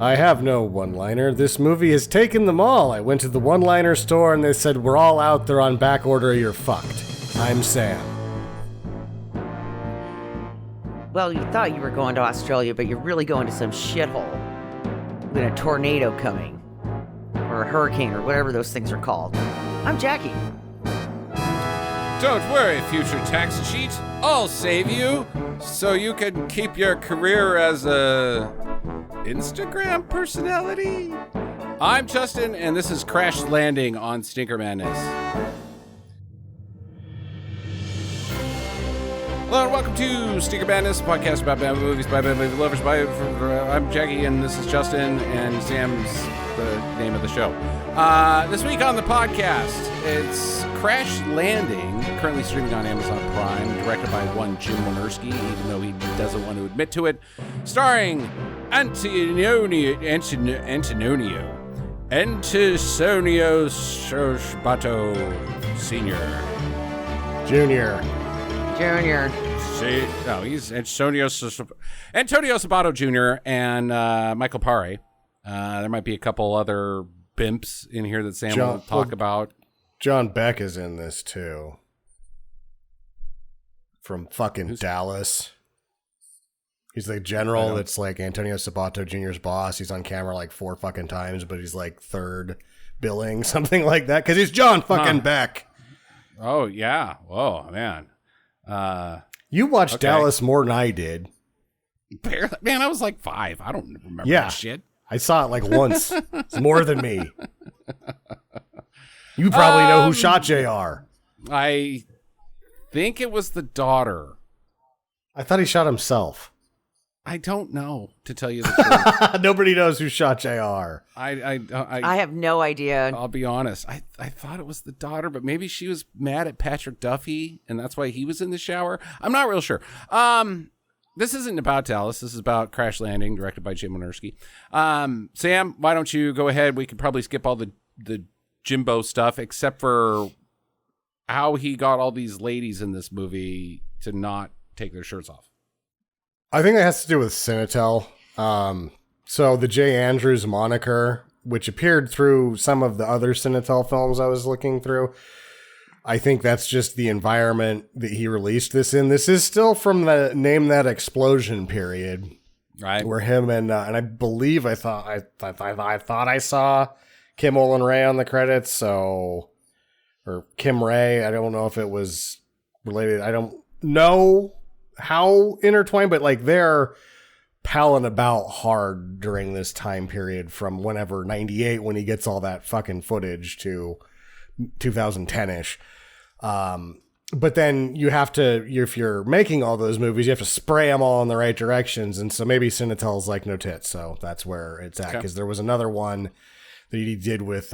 I have no one-liner. This movie has taken them all. I went to the one-liner store and they said, we're all out there on back order, you're fucked. I'm Sam. Well, you thought you were going to Australia, but you're really going to some shithole with a tornado coming. Or a hurricane, or whatever those things are called. I'm Jackie. Don't worry, future tax cheat. I'll save you so you can keep your career as a Instagram personality. I'm Justin, and this is Crash Landing on Stinker Madness. Hello and welcome to Stinker Madness, a podcast about bad movies by bad movie lovers. I'm Jackie, and this is Justin, and Sam's the name of the show. This week on the podcast, it's Crash Landing, currently streaming on Amazon Prime, directed by one Jim Wynorski, even though he doesn't want to admit to it, starring Antonio Sabato Jr. No, he's Antonio Sabato Jr. and Michael Paré. There might be a couple other bimps in here that Sam will talk about. John Beck is in this too. From fucking Dallas. He's the general that's like Antonio Sabato Jr.'s boss. He's on camera like 4 fucking times, but he's like third billing, something like that, because he's John fucking Beck. Oh, yeah. Whoa, man. You watched Dallas more than I did. Barely. Man, I was like 5. I don't remember that shit. I saw it like once. It's more than me. You probably know who shot JR. I think it was the daughter. I thought he shot himself. I don't know, to tell you the truth. Nobody knows who shot JR. I have no idea. I'll be honest. I thought it was the daughter, but maybe she was mad at Patrick Duffy, and that's why he was in the shower. I'm not real sure. This isn't about Dallas. This is about Crash Landing, directed by Jim Wynorski. Sam, why don't you go ahead? We could probably skip all the Jimbo stuff, except for how he got all these ladies in this movie to not take their shirts off. I think that has to do with Cinetel. So the J. Andrews moniker, which appeared through some of the other Cinetel films I was looking through, I think that's just the environment that he released this in. This is still from the Name That Explosion period, right? Where him and I believe I thought I saw Kim Olin Ray on the credits. Or Kim Ray. I don't know if it was related. I don't know how intertwined, but like they're palling about hard during this time period from whenever 98 when he gets all that fucking footage to 2010-ish. But then you have to, if you're making all those movies, you have to spray them all in the right directions. And so maybe Cinetel's like no tits. So that's where it's at. Because there was another one that he did with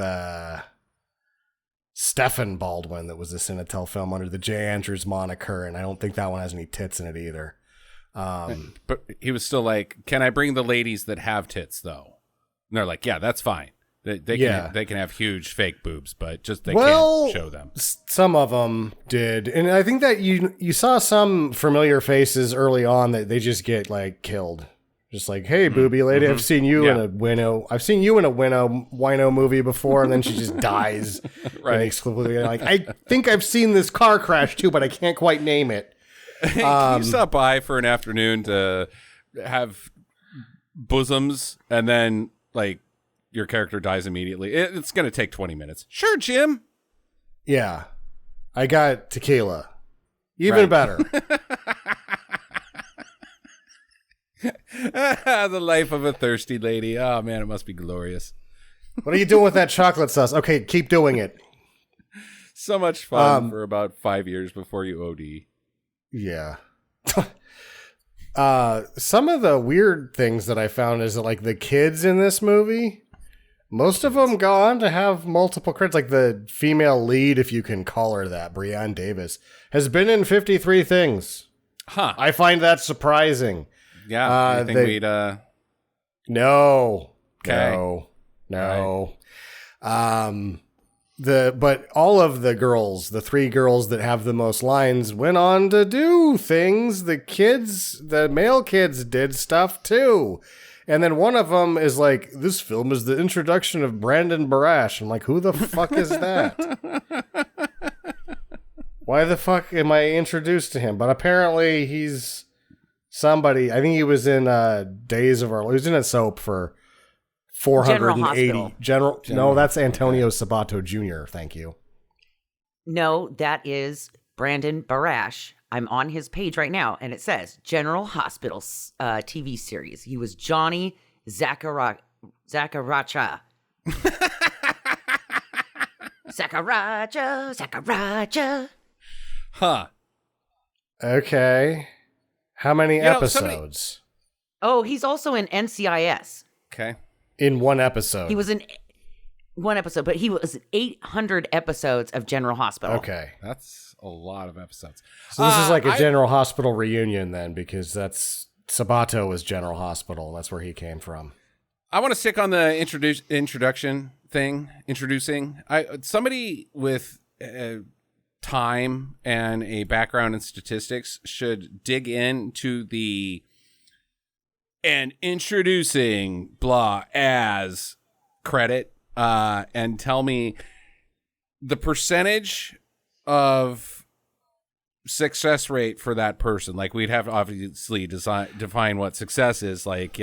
Stephen Baldwin that was a Cinetel film under the J. Andrews moniker. And I don't think that one has any tits in it either. But he was still like, can I bring the ladies that have tits, though? And they're like, yeah, that's fine. They can have huge fake boobs, but just they can't show them. Some of them did, and I think that you saw some familiar faces early on that they just get like killed, just like, hey, booby lady, I've seen you in a wino movie before, and then she just dies. Right? Exclusively, like I think I've seen this car crash too, but I can't quite name it. Can you stop by for an afternoon to have bosoms, and then like your character dies immediately? It's going to take 20 minutes. Sure, Jim. Yeah. I got tequila. Even better. The life of a thirsty lady. Oh, man, it must be glorious. What are you doing with that chocolate sauce? Okay, keep doing it. So much fun for about 5 years before you OD. Yeah. Some of the weird things that I found is that, like, the kids in this movie, most of them go on to have multiple credits. Like the female lead, if you can call her that, Breanne Davis, has been in 53 things. Huh. I find that surprising. Yeah. You think we'd... No. Okay. No. Right. But all of the girls, the 3 girls that have the most lines, went on to do things. The male kids did stuff too. And then one of them is like, this film is the introduction of Brandon Barash. I'm like, who the fuck is that? Why the fuck am I introduced to him? But apparently he's somebody. I think he was in Days of Our Lives. He was in a soap for 480. General. No, that's Antonio Sabato Jr. Thank you. No, that is Brandon Barash. I'm on his page right now, and it says General Hospital TV series. He was Johnny Zakaracha. Zakaracha. Huh. Okay. How many episodes? Oh, he's also in NCIS. Okay. In one episode. He was in one episode, but he was in 800 episodes of General Hospital. Okay. That's a lot of episodes. So this is like a General Hospital reunion then, because that's Sabato was General Hospital. That's where he came from. I want to stick on the introduction thing. Introducing somebody with time and a background in statistics should dig into the and introducing blah as credit and tell me the percentage of success rate for that person. Like, we'd have to obviously define what success is, like,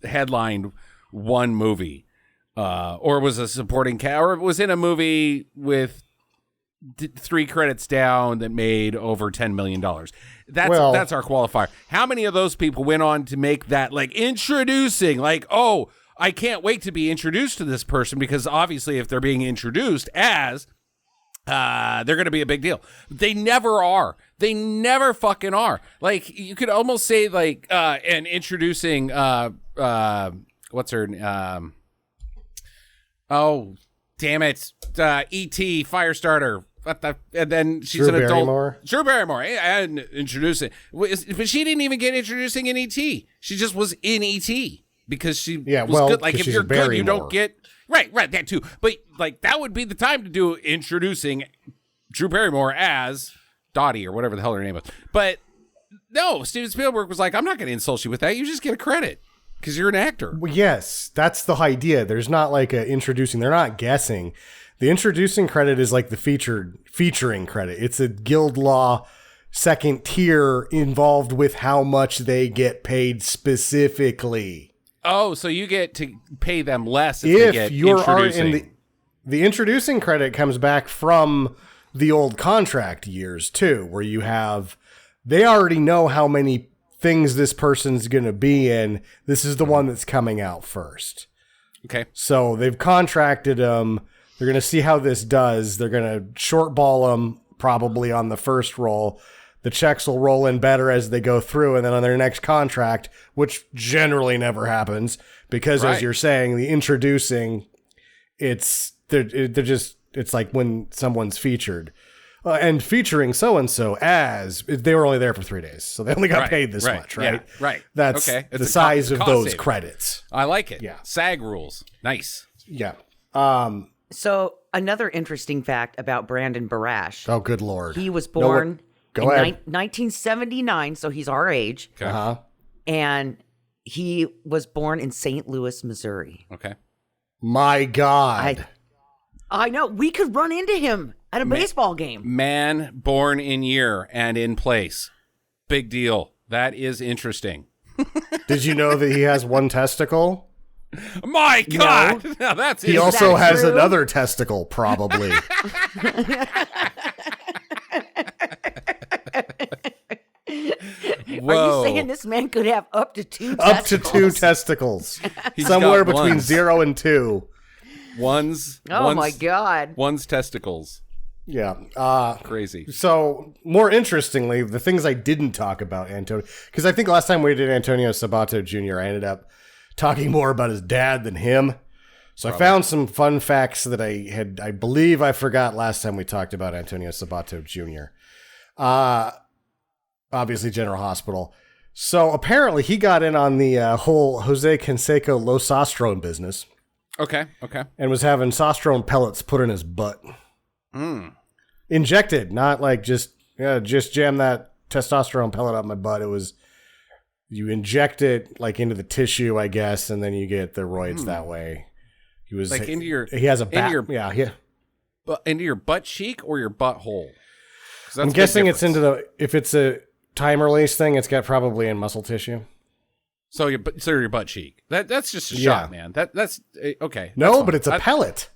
headlined one movie or was a supporting or was in a movie with 3 credits down that made over $10 million. That's our qualifier. How many of those people went on to make that, like, introducing, like, oh, I can't wait to be introduced to this person, because obviously if they're being introduced as they're going to be a big deal. They never are. They never fucking are. Like, you could almost say, like, and introducing what's her oh, damn it, E.T. Firestarter. And then she's an adult. Drew Barrymore. And introducing, but she didn't even get introducing in E.T. She just was in E.T. because she was good. Like, if you're good, you don't get right that too. But, like, that would be the time to do introducing Drew Barrymore as Dottie or whatever the hell her name was. But no, Steven Spielberg was like, I'm not going to insult you with that. You just get a credit because you're an actor. Well, yes, that's the idea. There's not like a introducing. They're not guessing. The introducing credit is like the featuring credit. It's a guild law second tier involved with how much they get paid specifically. Oh, so you get to pay them less if they get introducing. The introducing credit comes back from the old contract years too, where you have, they already know how many things this person's going to be in. This is the one that's coming out first. Okay. So they've contracted them. They're going to see how this does. They're going to short ball them probably on the first roll. The checks will roll in better as they go through. And then on their next contract, which generally never happens, because as you're saying, the introducing, they're just, it's like when someone's featured. And featuring so-and-so as, they were only there for 3 days. So they only got paid this much, right? Yeah, right. That's okay. the size of those saving. credits. I like it. Yeah. SAG rules. Nice. Yeah. So another interesting fact about Brandon Barash. Oh, good Lord. He was born in 1979, so he's our age. Okay. Uh-huh. And he was born in St. Louis, Missouri. Okay. My God. I know. We could run into him at a baseball game. Man born in year and in place. Big deal. That is interesting. Did you know that he has one testicle? My God. No. Now that's he also has another testicle, probably. Are you saying this man could have up to 2 testicles? Up to 2 testicles. Somewhere between 0 and 2. One's my God. One's testicles. Yeah. Crazy. So, more interestingly, the things I didn't talk about Antonio, because I think last time we did Antonio Sabato Jr., I ended up talking more about his dad than him. So I found some fun facts that I believe I forgot last time we talked about Antonio Sabato Jr. Obviously General Hospital. So apparently he got in on the whole Jose Canseco Losostrone business. Okay. And was having sostrone pellets put in his butt. Injected, not like just jam that testosterone pellet up my butt. It was You inject it like into the tissue, I guess, and then you get the roids that way. He was like into your. He has a into your, into your butt cheek or your butthole. I'm guessing it's into the. If it's a time release thing, it's got probably in muscle tissue. So your butt cheek. That's just a shot, man. That's okay. No, but it's a pellet.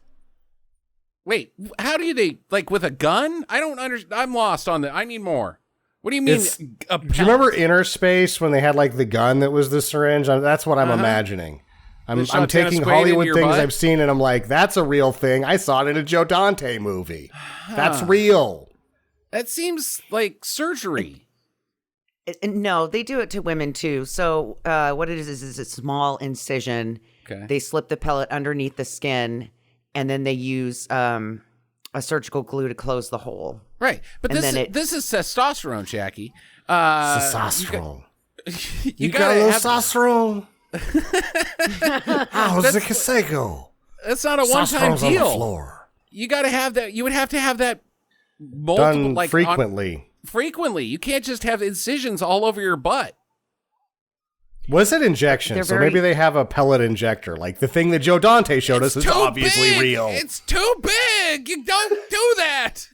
Wait, how do they like with a gun? I don't understand. I'm lost on that. I need more. What do you mean? Do you remember Inner Space when they had like the gun that was the syringe? That's what I'm imagining. I'm taking Hollywood things I've seen and I'm like, that's a real thing. I saw it in a Joe Dante movie. That's real. That seems like surgery. No, they do it to women too. So what it is a small incision. Okay. They slip the pellet underneath the skin, and then they use a surgical glue to close the hole. Right, but this is testosterone, Jackie. Testosterone. You got a little testosterone. How's the Kaseko? That's not a one-time deal. On the floor. You got to have that. You would have to have that multiple, done frequently. Frequently, you can't just have incisions all over your butt. Was it injection? So maybe they have a pellet injector, like the thing that Joe Dante showed us is obviously real. It's too big. You don't do that.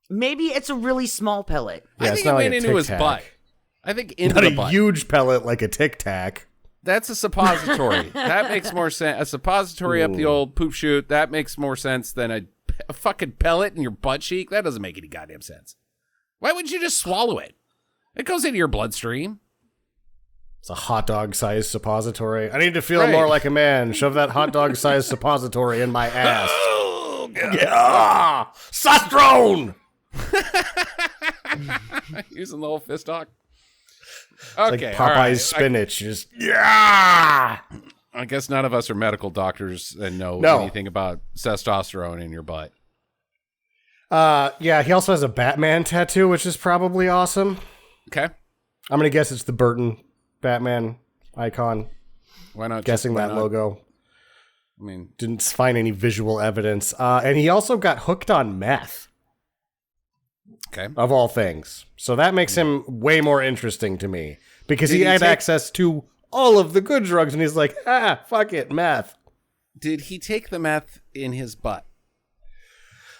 Maybe it's a really small pellet. I think it went into his butt. I think into the butt. Not a huge pellet like a Tic Tac. That's a suppository. That makes more sense. A suppository up the old poop chute, that makes more sense than a fucking pellet in your butt cheek. That doesn't make any goddamn sense. Why wouldn't you just swallow it? It goes into your bloodstream. It's a hot dog-sized suppository. I need to feel more like a man. Shove that hot dog-sized suppository in my ass. Oh, God. Yeah! Testosterone! Using the whole fist talk. Okay, like Popeye's spinach. Just yeah. I guess none of us are medical doctors and know anything about testosterone in your butt. Yeah, he also has a Batman tattoo, which is probably awesome. Okay. I'm gonna guess it's the Burton Batman icon. Why not? Guessing that logo. I mean, didn't find any visual evidence. And he also got hooked on meth. Okay. Of all things. So that makes him way more interesting to me. Because he had access to all of the good drugs, and he's like, fuck it, meth. Did he take the meth in his butt?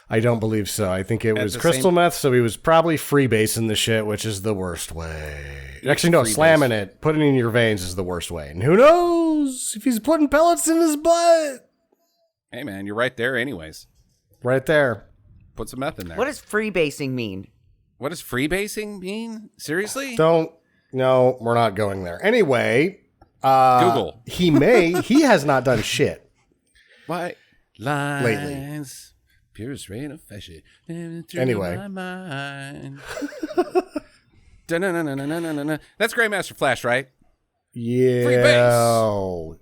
I don't believe so. I think it was crystal meth, so he was probably freebasing the shit, which is the worst way. Actually, no, slamming it, putting it in your veins is the worst way. And who knows if he's putting pellets in his butt? Hey, man, you're right there anyways. Right there. Put some meth in there. What does freebasing mean? What does freebasing mean? Seriously? No, we're not going there. Anyway, Google. He has not done shit. White lines. Lately. Purest rain of fashion. Anyway. That's Grandmaster Flash, right? Yeah. Freebase.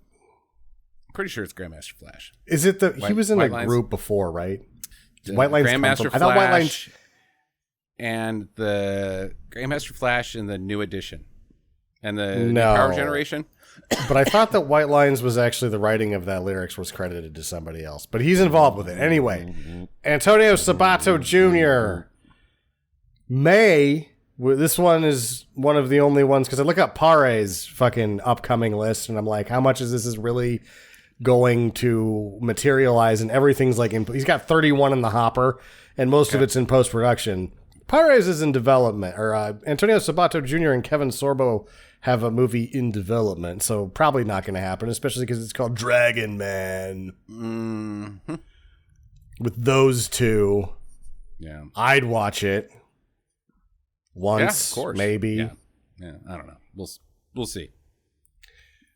Pretty sure it's Grandmaster Flash. Is it he was in a group before, right? White Lines Grandmaster Flash. I thought White Lines and the Grandmaster Flash in the new edition and the new Power Generation. But I thought that White Lines was actually the writing of that lyrics was credited to somebody else. But he's involved with it. Anyway, Antonio Sabato Jr. This one is one of the only ones, because I look up Pare's fucking upcoming list, and I'm like, how much is this really going to materialize? And everything's like, he's got 31 in the hopper, and most of it's in post-production. Pares is in development, or Antonio Sabato Jr. and Kevin Sorbo have a movie in development, so probably not going to happen, especially because it's called Dragon Man. Mm-hmm. With those two, yeah, I'd watch it once, of course. Maybe. Yeah, I don't know. We'll see.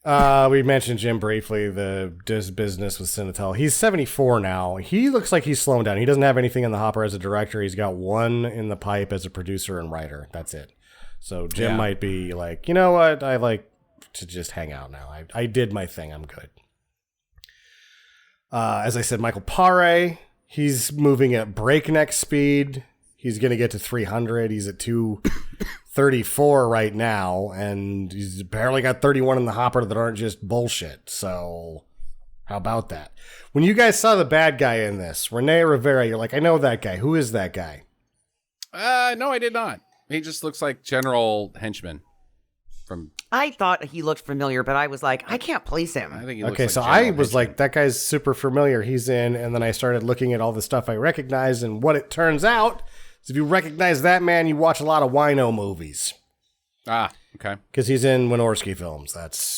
We mentioned Jim briefly, the business with Cinetel. He's 74 now. He looks like he's slowing down. He doesn't have anything in the hopper as a director. He's got one in the pipe as a producer and writer. That's it. So Jim might be like, you know what? I like to just hang out now. I did my thing. I'm good. As I said, Michael Pare, he's moving at breakneck speed. He's going to get to 300. He's at 234 right now, and he's apparently got 31 in the hopper that aren't just bullshit. So how about that? When you guys saw the bad guy in this, Rene Rivera, you're like, I know that guy. Who is that guy? No, I did not. He just looks like general henchman. I thought he looked familiar, but I was like, I can't place him. I think he looks Okay, like so General I was Hitchman. like, that guy's super familiar. He's in, and then I started looking at all the stuff I recognize, and what it turns out is if you recognize that man, you watch a lot of Wino movies. Ah, okay. Because he's in Wynorski films.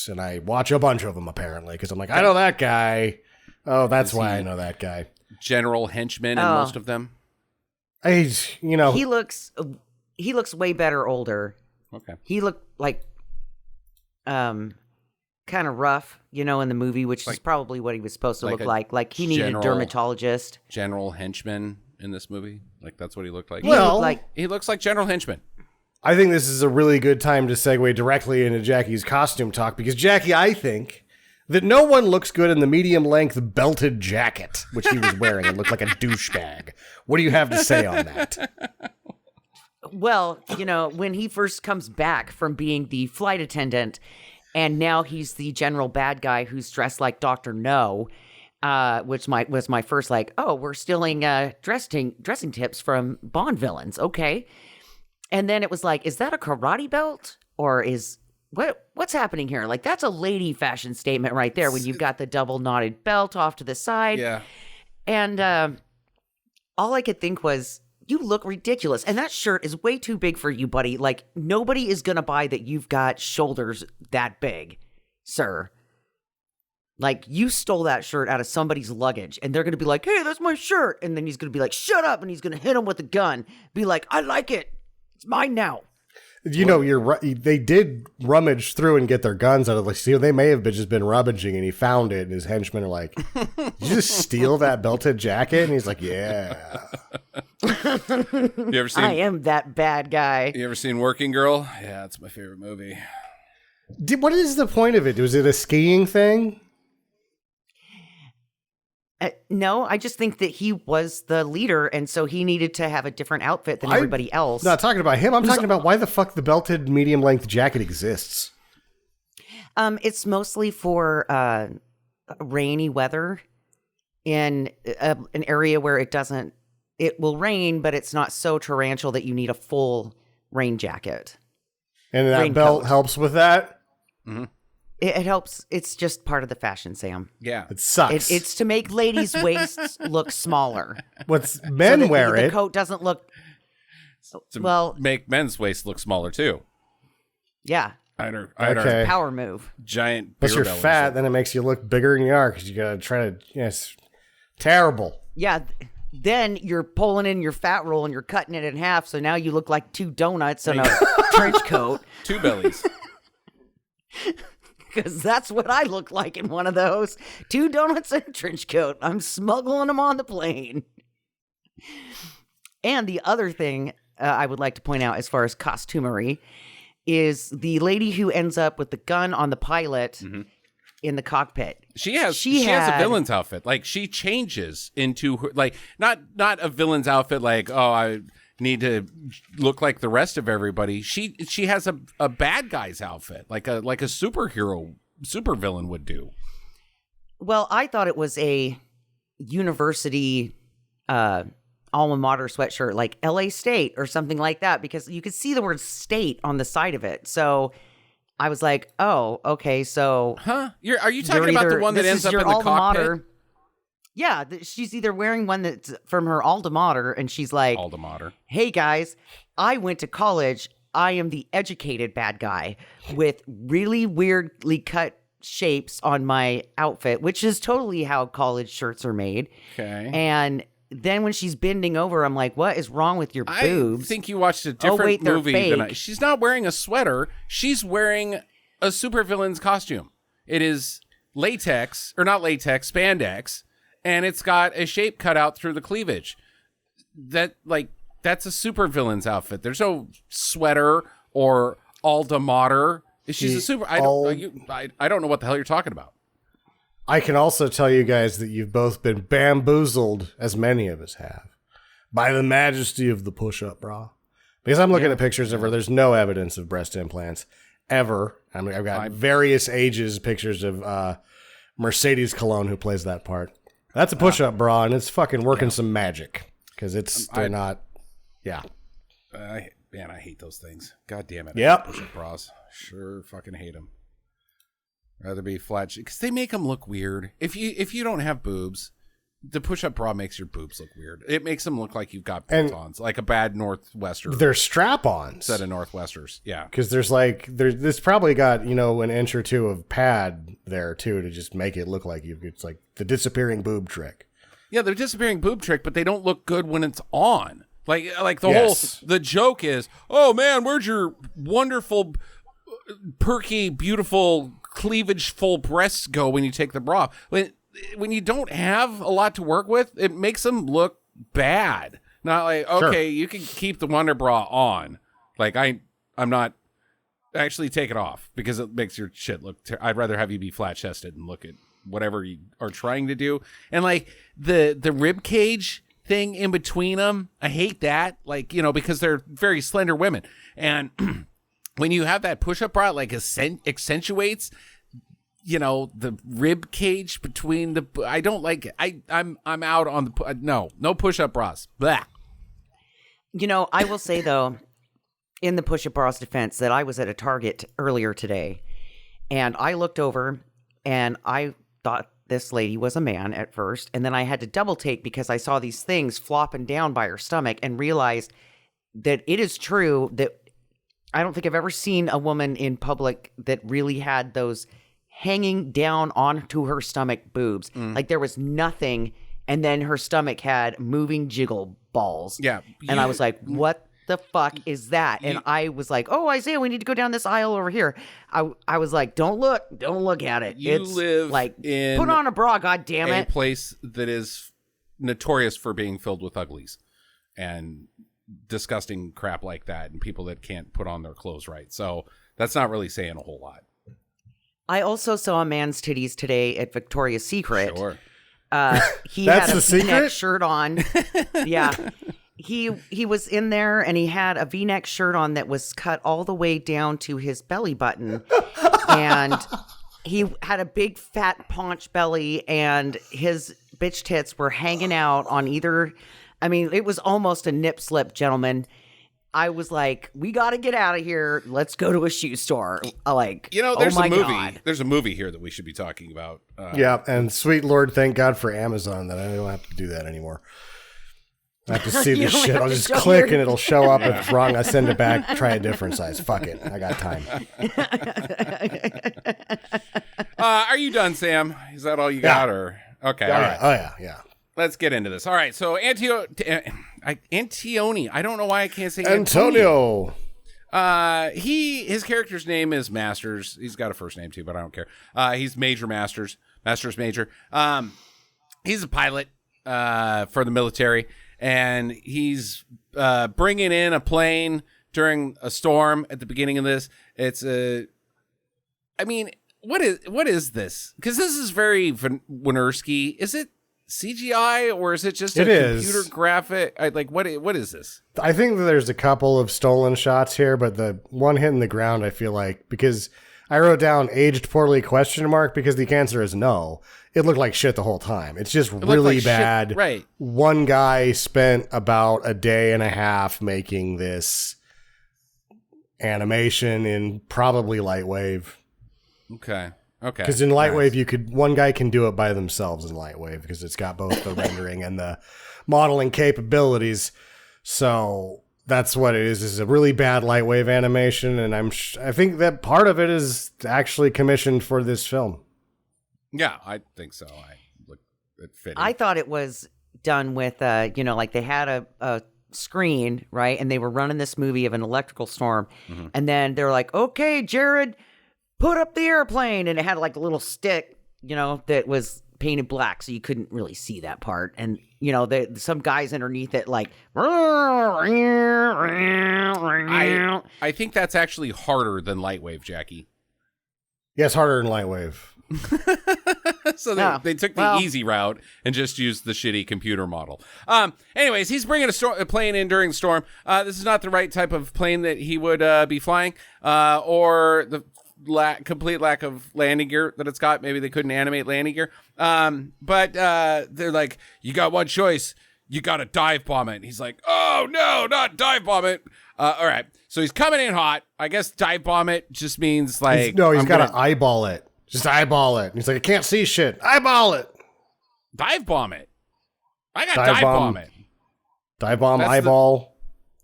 And I watch a bunch of them, apparently, because I'm like, I know that guy. Oh, that's why I know that guy. General Henchman in most of them. He looks way better older. Okay. He looked like kind of rough, in the movie, which is probably what he was supposed to look like. Like he needed a dermatologist. General Henchman in this movie. Like that's what he looked like. Well, he looks like General Henchman. I think this is a really good time to segue directly into Jackie's costume talk, because Jackie, I think that no one looks good in the medium-length belted jacket, which he was wearing and looked like a douchebag. What do you have to say on that? Well, when he first comes back from being the flight attendant, and now he's the general bad guy who's dressed like Dr. No, which was my first we're stealing dressing tips from Bond villains. Okay. And then it was like, is that a karate belt? Or what's happening here? Like, that's a lady fashion statement right there when you've got the double knotted belt off to the side. Yeah. And all I could think was, you look ridiculous. And that shirt is way too big for you, buddy. Like, nobody is going to buy that you've got shoulders that big, sir. Like, you stole that shirt out of somebody's luggage, and they're going to be like, hey, that's my shirt. And then he's going to be like, shut up. And he's going to hit him with a gun. Be like, I like it. It's mine now. You're right. They did rummage through and get their guns out of the seal. They may have just been rummaging, and he found it, and his henchmen are like, did you just steal that belted jacket? And he's like, yeah. You ever seen? I am that bad guy. You ever seen Working Girl? Yeah, it's my favorite movie. What is the point of it? Was it a skiing thing? No, I just think that he was the leader, and so he needed to have a different outfit than everybody else. Not talking about him. I'm talking about why the fuck the belted medium-length jacket exists. It's mostly for rainy weather in an area where it will rain, but it's not so torrential that you need a full rain jacket. And that belt helps with that? Mm-hmm. It helps. It's just part of the fashion, Sam. Yeah. It sucks. It's to make ladies' waists look smaller. Men wear the it. coat doesn't look... Make men's waist look smaller, too. Yeah. Okay. Power move. Giant Plus you're beer bellies. fat, then it makes you look bigger than you are, because you got to try to... Yes. Terrible. Yeah. Then you're pulling in your fat roll and you're cutting it in half, so now you look like two donuts in a trench coat. Two bellies. Because that's what I look like in one of those. Two donuts and a trench coat. I'm smuggling them on the plane. And the other thing I would like to point out as far as costumery is the lady who ends up with the gun on the pilot in the cockpit. She has a villain's outfit. Like, she changes into her, like, not a villain's outfit like, oh, I need to look like the rest of everybody. She has a bad guy's outfit, like a superhero, supervillain would do. Well, I thought it was a university alma mater sweatshirt, like LA State or something like that, because you could see the word state on the side of it. So I was like, oh, okay, so... Huh? Are you talking about the one that ends up in the cockpit? Mater. Yeah, she's either wearing one that's from her alma mater, and she's like, alma mater. Hey, guys, I went to college. I am the educated bad guy with really weirdly cut shapes on my outfit, which is totally how college shirts are made. Okay. And then when she's bending over, I'm like, what is wrong with your boobs? I think you watched a different movie fake. than she's not wearing a sweater. She's wearing a supervillain's costume. It is latex, or not latex, spandex. And it's got a shape cut out through the cleavage. That's a supervillain's outfit. There's no sweater or alma mater. She's a super. I don't know what the hell you're talking about. I can also tell you guys that you've both been bamboozled, as many of us have, by the majesty of the push-up bra. Because I'm looking at pictures of her. There's no evidence of breast implants ever. I mean, I've got various ages pictures of Mercedes Cologne, who plays that part. That's a push-up bra, and it's fucking working some magic. Because they're not, yeah. Man, I hate those things. God damn it. Yep. Push-up bras. Sure, fucking hate them. Rather be flat because they make them look weird. If you don't have boobs, the push-up bra makes your boobs look weird. It makes them look like you've got bolt-ons, like a bad Northwester. They're strap-ons. Set of Northwesters, yeah. Because this probably got an inch or two of pad there too to just make it look like it's like the disappearing boob trick. Yeah, they're disappearing boob trick, but they don't look good when it's on. Like the joke is, oh man, where'd your wonderful, perky, beautiful, cleavage-full breasts go when you take the bra off? When you don't have a lot to work with, it makes them look bad. Not like, okay, you can keep the Wonder Bra on. Like, I'm not actually take it off because it makes your shit look. I'd rather have you be flat chested and look at whatever you are trying to do. And like the rib cage thing in between them, I hate that. Like, because they're very slender women, and when you have that push-up bra, like accentuates. The rib cage between the. I don't like it. I'm out on the. No push-up bras. Blah. I will say though, in the push-up bras defense, that I was at a Target earlier today, and I looked over, and I thought this lady was a man at first, and then I had to double take because I saw these things flopping down by her stomach, and realized that it is true that I don't think I've ever seen a woman in public that really had those hanging down onto her stomach boobs. Like there was nothing, and then her stomach had moving jiggle balls. Yeah. And I was like, what the fuck is that? And I was like, oh, Isaiah, we need to go down this aisle over here. I was like, don't look at it. You live like in put on a bra, god damn it. A place that is notorious for being filled with uglies and disgusting crap like that, and people that can't put on their clothes right. So that's not really saying a whole lot. I also saw a man's titties today at Victoria's Secret. Sure. He had a V-neck shirt on. Yeah. He was in there, and he had a V-neck shirt on that was cut all the way down to his belly button. And he had a big fat paunch belly, and his bitch tits were hanging out on either. I mean, it was almost a nip slip, gentlemen. I was like, we got to get out of here. Let's go to a shoe store. There's oh my a movie. God. There's a movie here that we should be talking about. Yeah, and sweet Lord, thank God for Amazon that I don't have to do that anymore. I have to see this shit. I'll just click and it'll show up. If it's wrong, I send it back. Try a different size. Fuck it. I got time. Are you done, Sam? Is that all you got? Or okay, all right. Oh yeah. Let's get into this. All right, so Antione. I don't know why I can't say Antonio. His character's name is Masters. He's got a first name too, but I don't care. He's Major Masters. Masters Major. He's a pilot for the military, and he's bringing in a plane during a storm at the beginning of this. It's what is this? Because this is very Wynorski. Is it CGI or is it just a computer graphic? What is this? I think that there's a couple of stolen shots here, but the one hitting the ground, I feel like, because I wrote down aged poorly ? Because the answer is no. It looked like shit the whole time. It's just really bad. Shit. Right. One guy spent about a day and a half making this animation in probably Lightwave. Okay. Because in Lightwave, one guy can do it by themselves in Lightwave because it's got both the rendering and the modeling capabilities. So that's what it is. It's a really bad Lightwave animation, and I think that part of it is actually commissioned for this film. Yeah, I think so. It fitted. I thought it was done with, they had a screen, right? And they were running this movie of an electrical storm. Mm-hmm. And then they're like, okay, Jared, put up the airplane. And it had like a little stick, that was painted black. So you couldn't really see that part. And, some guys underneath it like. I think that's actually harder than Lightwave, Jackie. Yeah, it's harder than Lightwave. So they took the easy route and just used the shitty computer model. Anyways, he's bringing a plane in during the storm. This is not the right type of plane that he would be flying, or the complete lack of landing gear that it's got. Maybe they couldn't animate landing gear. But they're like, you got one choice. You got to dive bomb it. And he's like, oh, no, not dive bomb it. All right. So he's coming in hot. I guess dive bomb it just means like... He's got to eyeball it. Just eyeball it. He's like, I can't see shit. Eyeball it. Dive bomb it. I got dive bomb it. Dive bomb, eyeball.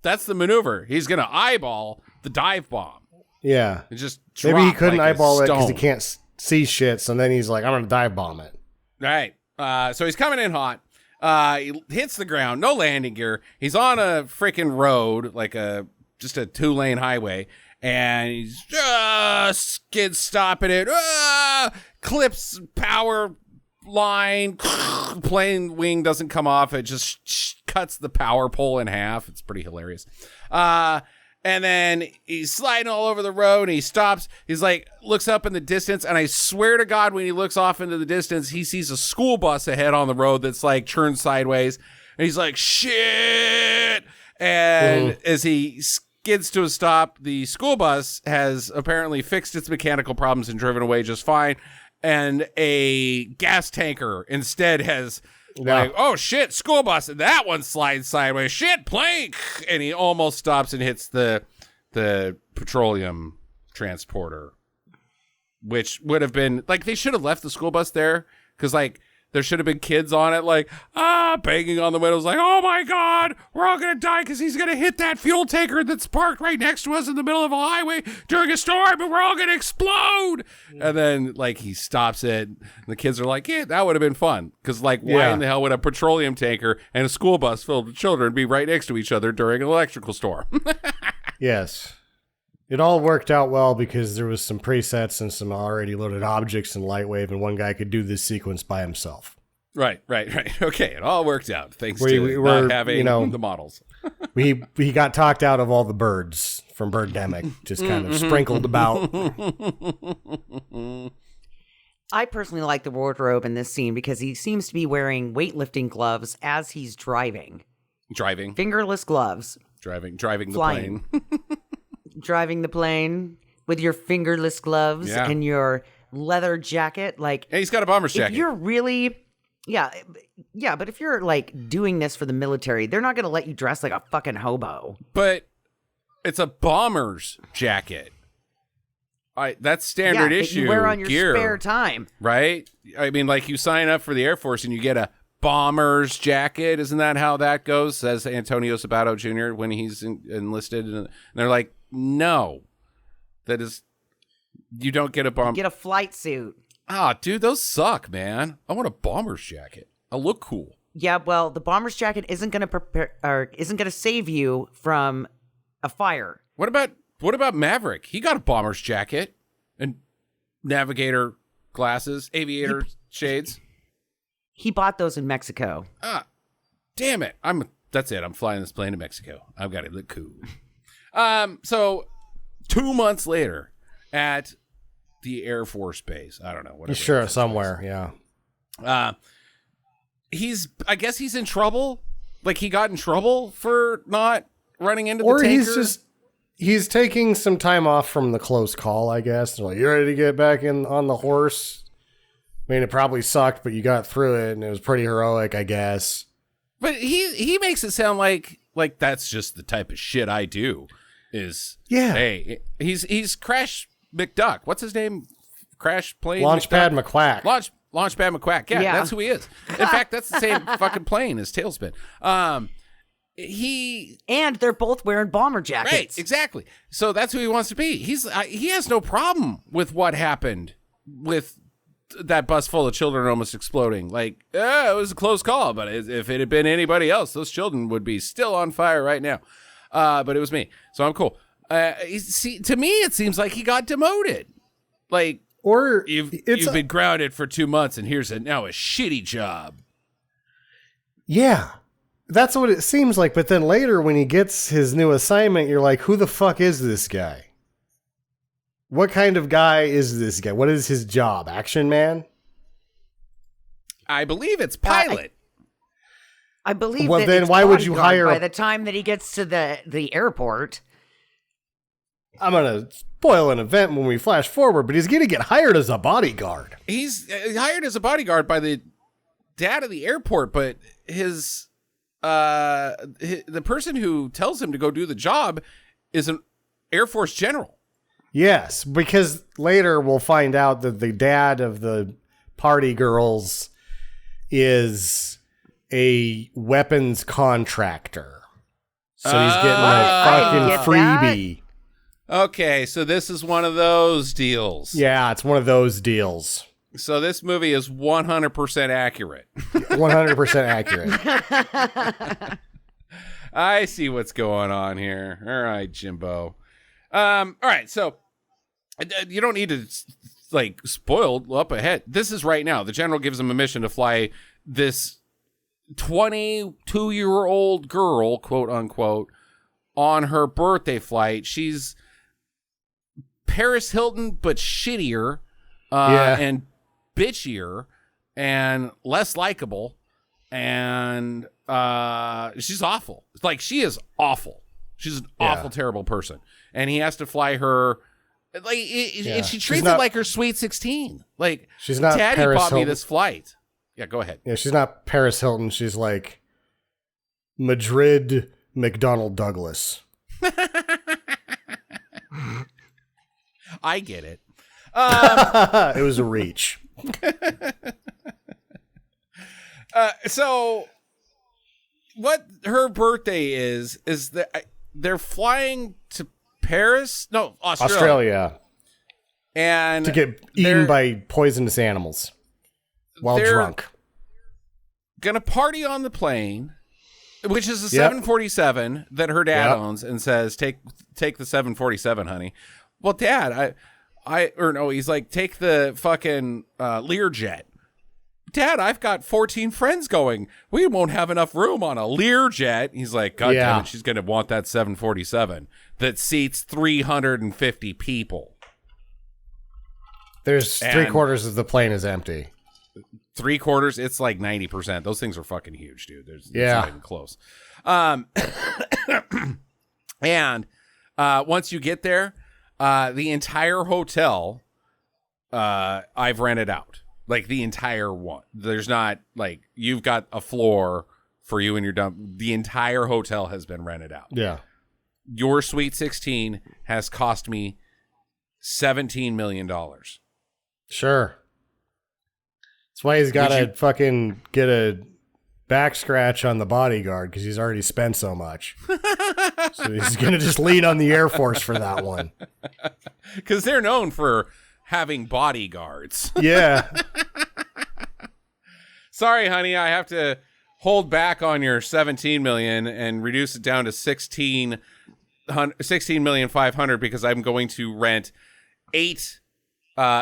That's the maneuver. He's going to eyeball the dive bomb. Yeah. It just maybe he couldn't like eyeball it because he can't see shit. So then he's like, I'm going to dive bomb it. Right. So he's coming in hot. He hits the ground. No landing gear. He's on a freaking road, like just a 2-lane highway. And he's skid stopping it. Clips power line. Plane wing doesn't come off. It just cuts the power pole in half. It's pretty hilarious. And then he's sliding all over the road and he stops. He's like, looks up in the distance. And I swear to God, when he looks off into the distance, he sees a school bus ahead on the road that's like turned sideways. And he's like, shit. And as he skids to a stop, the school bus has apparently fixed its mechanical problems and driven away just fine. And a gas tanker instead has like, oh shit, school bus, and that one slides sideways. Shit, plank, and he almost stops and hits the petroleum transporter, which would have been like they should have left the school bus there because like there should have been kids on it, like banging on the windows, like, oh my God, we're all gonna die because he's gonna hit that fuel tanker that's parked right next to us in the middle of a highway during a storm, and we're all gonna explode. And then like he stops it, and the kids are like, yeah, that would have been fun because like why in the hell would a petroleum tanker and a school bus filled with children be right next to each other during an electrical storm? Yes. It all worked out well because there was some presets and some already loaded objects in Lightwave, and one guy could do this sequence by himself. Right. Okay, it all worked out thanks to not having the models. he got talked out of all the birds from Birdemic, just kind of sprinkled about. I personally like the wardrobe in this scene because he seems to be wearing weightlifting gloves as he's driving. Fingerless gloves. Driving the plane. Driving the plane with your fingerless gloves and your leather jacket. Like, and he's got a bomber's jacket. If you're really, but if you're like doing this for the military, they're not going to let you dress like a fucking hobo. But it's a bomber's jacket. That's standard issue. You wear on your gear, spare time, right? I mean, like you sign up for the Air Force and you get a bomber's jacket. Isn't that how that goes? Says Antonio Sabato Jr. when he's enlisted, and they're like, no, that is, you don't get a bomber. Get a flight suit. Dude, those suck, man. I want a bomber's jacket. I'll look cool. Yeah, well, the bomber's jacket isn't going to save you from a fire. What about Maverick? He got a bomber's jacket and navigator glasses, aviator shades. He bought those in Mexico. Damn it. That's it. I'm flying this plane to Mexico. I've got to look cool. So 2 months later at the Air Force Base, I don't know. Whatever. Sure, somewhere, yeah. I guess he's in trouble. Like he got in trouble for not running into the tanker. Or he's taking some time off from the close call, I guess. They're like, you ready to get back on the horse? I mean, it probably sucked, but you got through it, and it was pretty heroic, I guess. But he makes it sound like that's just the type of shit I do. Hey, he's Crash McDuck. What's his name? Crash Plane Launchpad McQuack. Launchpad McQuack. Yeah, that's who he is. In fact, that's the same fucking plane as Tailspin. And they're both wearing bomber jackets. Right, exactly. So that's who he wants to be. He has no problem with what happened with that bus full of children almost exploding. Like, it was a close call, but if it had been anybody else, those children would be still on fire right now. But it was me, so I'm cool. To me, it seems like he got demoted. Like, or you've been grounded for 2 months, and here's now a shitty job. Yeah, that's what it seems like. But then later, when he gets his new assignment, you're like, who the fuck is this guy? What kind of guy is this guy? What is his job? Action man? I believe it's pilot. I believe. Well, that then it's why would you hire? By the time that he gets to the airport, I'm gonna spoil an event when we flash forward, but he's gonna get hired as a bodyguard. He's hired as a bodyguard by the dad of the airport, but his the person who tells him to go do the job is an Air Force general. Yes, because later we'll find out that the dad of the party girls is a weapons contractor. So he's getting a fucking freebie. Okay, so this is one of those deals. Yeah, it's one of those deals. So this movie is 100% accurate. 100% accurate. I see what's going on here. All right, Jimbo. All right, so you don't need to like spoil up ahead. This is right now. The general gives him a mission to fly this 22-year-old girl, quote unquote, on her birthday flight. She's Paris Hilton, but shittier and bitchier and less likable. And she's awful. Like, she is awful. She's an awful, terrible person. And he has to fly her. Like, and she treats it like her sweet 16. Like, she's not Daddy Paris bought me Hilton. this flight. Yeah, go ahead. Yeah, she's not Paris Hilton. She's like Madrid McDonnell Douglas. I get it. It was a reach. So what her birthday is that they're flying to Paris? No, Australia. And to get eaten by poisonous animals while drunk. Gonna party on the plane, which is a 747 that her dad owns, and says, take the 747, honey. Well, Dad, he's like, take the fucking Learjet. Dad, I've got 14 friends going. We won't have enough room on a Learjet. He's like, God damn it, she's going to want that 747 that seats 350 people. There's 3/4 of the plane is empty. 3/4, it's like 90%. Those things are fucking huge, dude. It's not even close. And once you get there, the entire hotel I've rented out. Like, the entire one. There's not, like, you've got a floor for you and your dump. The entire hotel has been rented out. Yeah. Your Sweet 16 has cost me $17 million. Sure. That's why he's got to fucking get a back scratch on the bodyguard, because he's already spent so much. So he's going to just lean on the Air Force for that one. Because they're known for having bodyguards. Yeah. Sorry, honey, I have to hold back on your 17 million and reduce it down to 16,500,000 because I'm going to rent 8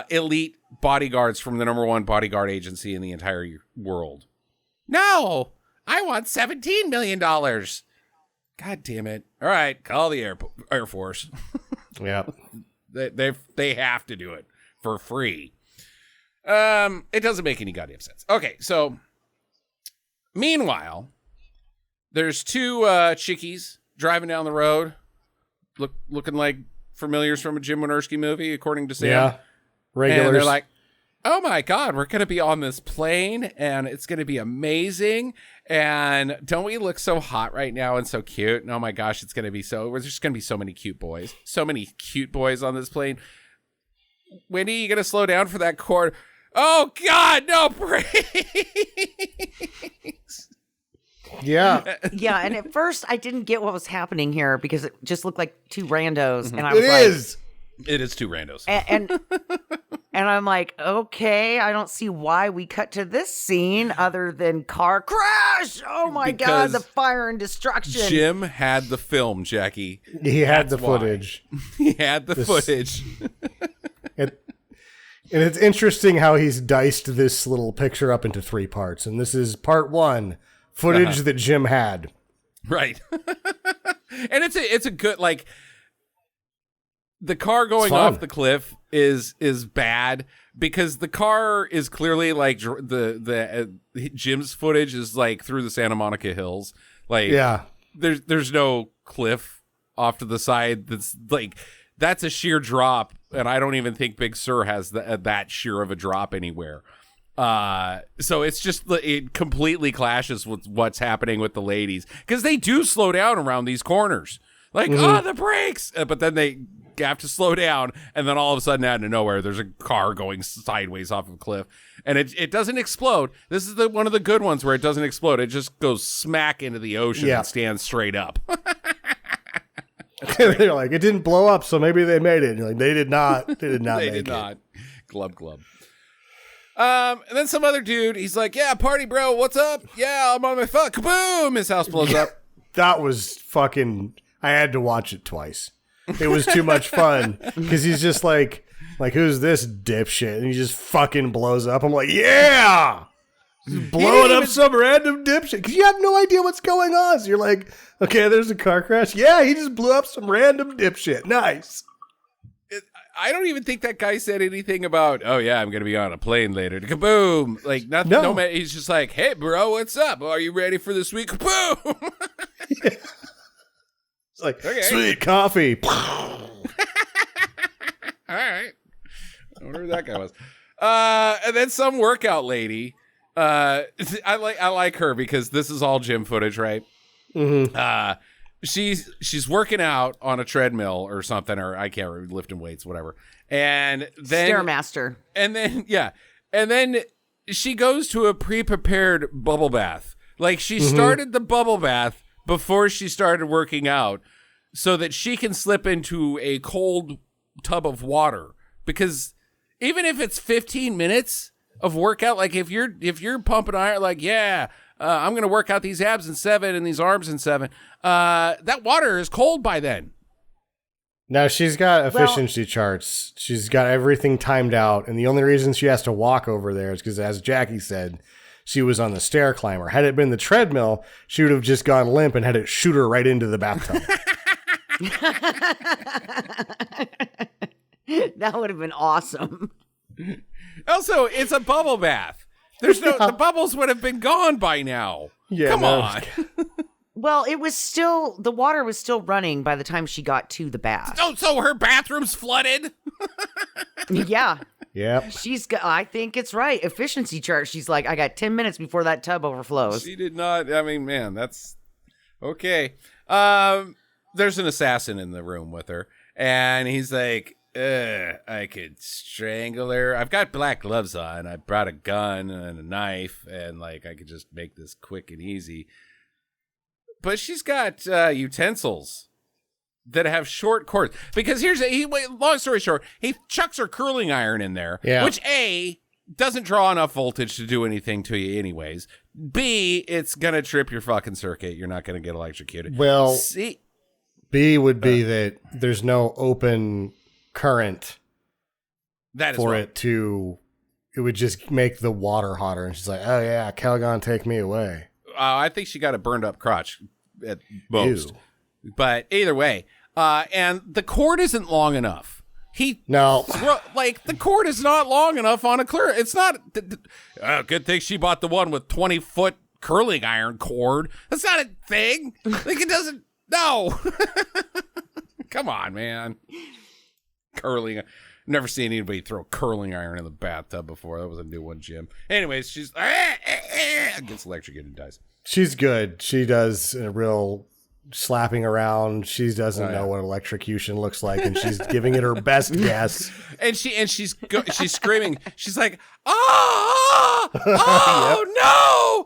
elite bodyguards from the number 1 bodyguard agency in the entire world. No, I want $17 million. God damn it. All right, call the Air Force. Yeah. They have to do it for free. It doesn't make any goddamn sense. Okay, so meanwhile, there's 2 chickies driving down the road, looking like familiars from a Jim Wynorski movie, according to Sam. Yeah, regulars. And they're like, oh my God, we're going to be on this plane and it's going to be amazing. And don't we look so hot right now and so cute? And oh my gosh, there's just going to be so many cute boys. So many cute boys on this plane. Wendy, you going to slow down for that chord? Oh God, no brakes. Yeah. Yeah, and at first I didn't get what was happening here because it just looked like 2 randos. And I It was like, is. It is 2 randos. And I'm like, okay, I don't see why we cut to this scene other than car crash. Oh my God, the fire and destruction. Jim had the film, Jackie. He had the That's why. footage. He had the footage. And it's interesting how he's diced this little picture up into 3 parts. And this is part 1, footage that Jim had. Right. And it's a good, like, the car going off the cliff is bad because the car is clearly like Jim's footage is like through the Santa Monica Hills. Like, there's no cliff off to the side. That's a sheer drop. And I don't even think Big Sur has that sheer of a drop anywhere. So it's just, it completely clashes with what's happening with the ladies, because they do slow down around these corners. Like, the brakes! But then they have to slow down, and then all of a sudden, out of nowhere, there's a car going sideways off of a cliff. And it doesn't explode. This is one of the good ones where it doesn't explode. It just goes smack into the ocean and stands straight up. They're like, it didn't blow up, so maybe they made it. And you're like, they did not. They did not They make did it. not. Glub. And then some other dude, he's like, yeah, party bro, what's up? Yeah, I'm on my phone. Kaboom! His house blows up. That was fucking... I had to watch it twice. It was too much fun, because he's just like, who's this dipshit? And he just fucking blows up. I'm like, yeah! Blowing up some random dipshit, because you have no idea what's going on. So you're like, okay, there's a car crash. Yeah, he just blew up some random dipshit. Nice. I don't even think that guy said anything about, oh yeah, I'm going to be on a plane later. Kaboom! Like, nothing. No man, he's just like, hey bro, what's up? Are you ready for this week? Kaboom! Yeah. It's like, okay. Sweet coffee. All right. I wonder who that guy was. And then some workout lady. I like her because this is all gym footage, right? Mm-hmm. She's working out on a treadmill or something, or I can't remember, lifting weights, whatever. And then Stairmaster. And then she goes to a pre-prepared bubble bath. Like, she started the bubble bath before she started working out, so that she can slip into a cold tub of water. Because even if it's 15 minutes of workout, like if you're pumping iron, like, yeah, I'm going to work out these abs in 7 and these arms in 7, that water is cold by then. Now, she's got efficiency charts. She's got everything timed out. And the only reason she has to walk over there is because, as Jackie said, she was on the stair climber. Had it been the treadmill, she would have just gone limp and had it shoot her right into the bathtub. That would have been awesome. Also, it's a bubble bath. The bubbles would have been gone by now. Yeah, Come on. Well, the water was still running by the time she got to the bath. So her bathroom's flooded? Yeah. Yep. I think it's right. Efficiency chart. She's like, I got 10 minutes before that tub overflows. She did not. I mean, man, that's okay. There's an assassin in the room with her, and he's like, I could strangle her. I've got black gloves on. I brought a gun and a knife, and like, I could just make this quick and easy. But she's got utensils that have short cords. Because long story short, he chucks her curling iron in there, which A, doesn't draw enough voltage to do anything to you anyways. B, it's going to trip your fucking circuit. You're not going to get electrocuted. Well, C, B would be that there's no open current it would just make the water hotter. And she's like, oh yeah, Calgon, take me away. I think she got a burned up crotch at most. Ew. But either way, and the cord isn't long enough. The cord is not long enough on a clear. It's not. Good thing she bought the one with 20-foot curling iron cord. That's not a thing. Like, it doesn't. No. Come on, man. Curling. Never seen anybody throw curling iron in the bathtub before. That was a new one, Jim. Anyways, she's gets electrocuted and dies. She's good. She does a real slapping around. She doesn't know what electrocution looks like, and she's giving it her best guess. And she's screaming. She's like, oh no!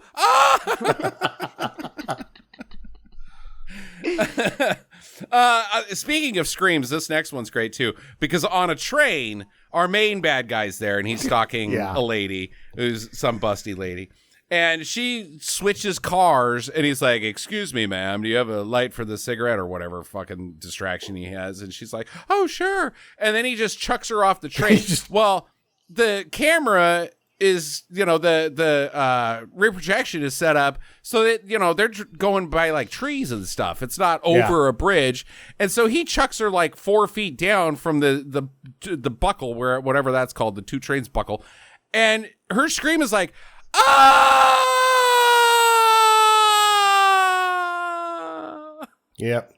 Speaking of screams, this next one's great too, because on a train, our main bad guy's there, and he's stalking a lady who's some busty lady, and she switches cars, and he's like, excuse me, ma'am, do you have a light for the cigarette or whatever fucking distraction he has? And she's like, oh, sure. And then he just chucks her off the train. Well, the camera is, the reprojection is set up so that, they're going by like trees and stuff. It's not over a bridge. And so he chucks her like 4 feet down from the buckle, where whatever that's called, the two trains buckle. And her scream is like, ah! Yep.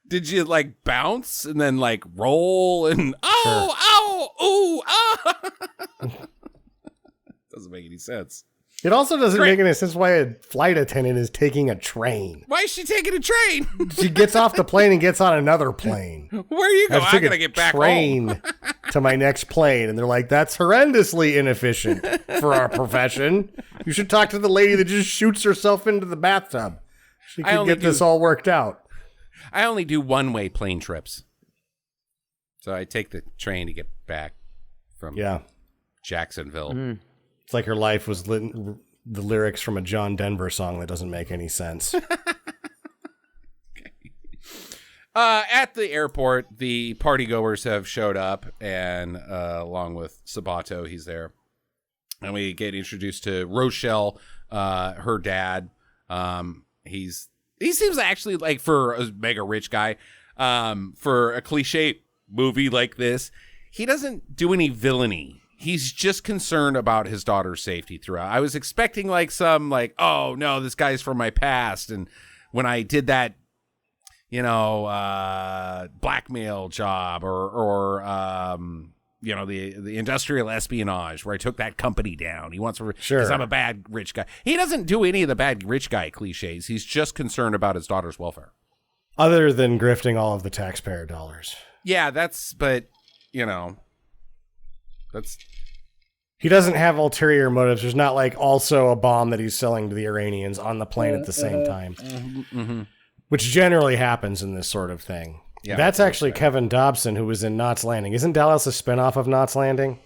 Did you like bounce and then like roll and Doesn't make any sense. It also doesn't make any sense why a flight attendant is taking a train. Why is she taking a train? She gets off the plane and gets on another plane. Where are you going? I gotta get back home to my next plane. And they're like, that's horrendously inefficient for our profession. You should talk to the lady that just shoots herself into the bathtub. She can get this all worked out. I only do one-way plane trips. So I take the train to get back from Jacksonville. Mm. It's like her life was the lyrics from a John Denver song that doesn't make any sense. At the airport, the partygoers have showed up, and along with Sabato, he's there. And we get introduced to Rochelle, her dad. He seems actually like, for a mega rich guy, for a cliche movie like this, he doesn't do any villainy. He's just concerned about his daughter's safety throughout. I was expecting like some like, oh no, this guy's from my past, and when I did that, blackmail job or the industrial espionage where I took that company down. He wants to, because I'm a bad rich guy. He doesn't do any of the bad rich guy cliches. He's just concerned about his daughter's welfare. Other than grifting all of the taxpayer dollars. Yeah, he doesn't have ulterior motives. There's not like also a bomb that he's selling to the Iranians on the plane at the same time, which generally happens in this sort of thing. Yeah, that's actually Kevin Dobson, who was in Knots Landing. Isn't Dallas a spinoff of Knots Landing?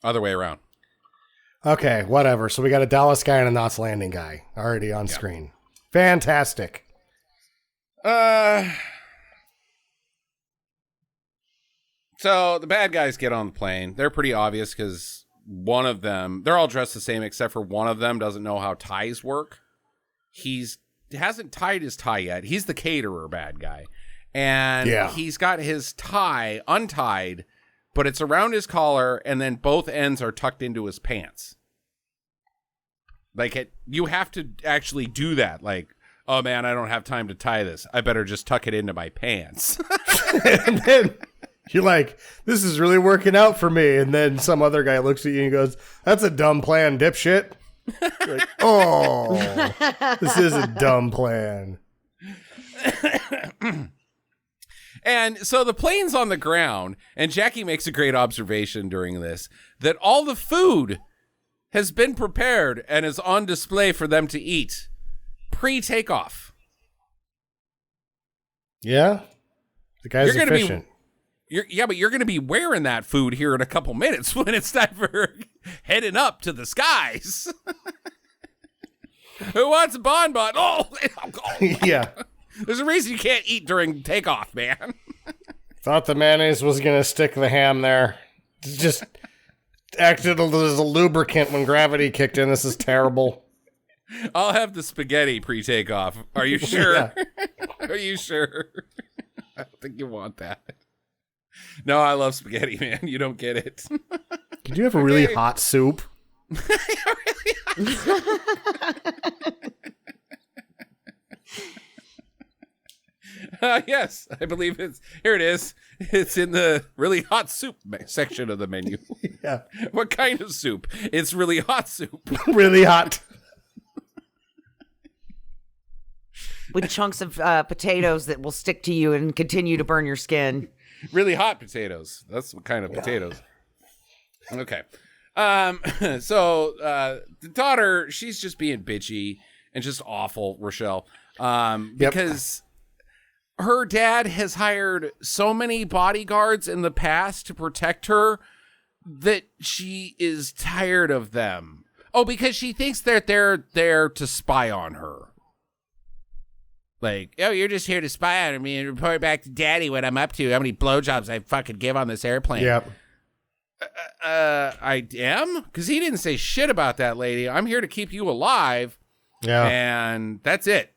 Other way around. Okay, whatever. So we got a Dallas guy and a Knots Landing guy already on screen. Fantastic. So the bad guys get on the plane. They're pretty obvious because one of them, they're all dressed the same except for one of them doesn't know how ties work. He hasn't tied his tie yet. He's the caterer bad guy. And he's got his tie untied, but it's around his collar, and then both ends are tucked into his pants. Like, you have to actually do that. Like, oh man, I don't have time to tie this. I better just tuck it into my pants. And then you're like, this is really working out for me. And then some other guy looks at you and goes, that's a dumb plan, dipshit. You're like, oh, this is a dumb plan. And so the plane's on the ground, and Jackie makes a great observation during this, that all the food has been prepared and is on display for them to eat pre-takeoff. Yeah? The guy's efficient. But you're going to be wearing that food here in a couple minutes when it's time for heading up to the skies. Who wants a bonbon? Oh, yeah. There's a reason you can't eat during takeoff, man. Thought the mayonnaise was going to stick the ham there. Just acted as a lubricant when gravity kicked in. This is terrible. I'll have the spaghetti pre-takeoff. Are you sure? Yeah. Are you sure? I don't think you want that. No, I love spaghetti, man. You don't get it. Could you have a really hot soup? Yes, I believe here it is. It's in the really hot soup section of the menu. Yeah. What kind of soup? It's really hot soup. Really hot. With chunks of potatoes that will stick to you and continue to burn your skin. Really hot potatoes. That's what kind of potatoes. Okay. So the daughter, she's just being bitchy and just awful, Rochelle. Because her dad has hired so many bodyguards in the past to protect her that she is tired of them. Oh, because she thinks that they're there to spy on her. Like, oh, you're just here to spy on me and report back to daddy what I'm up to, how many blowjobs I fucking give on this airplane. Yep. I am? Because he didn't say shit about that lady. I'm here to keep you alive. Yeah. And that's it.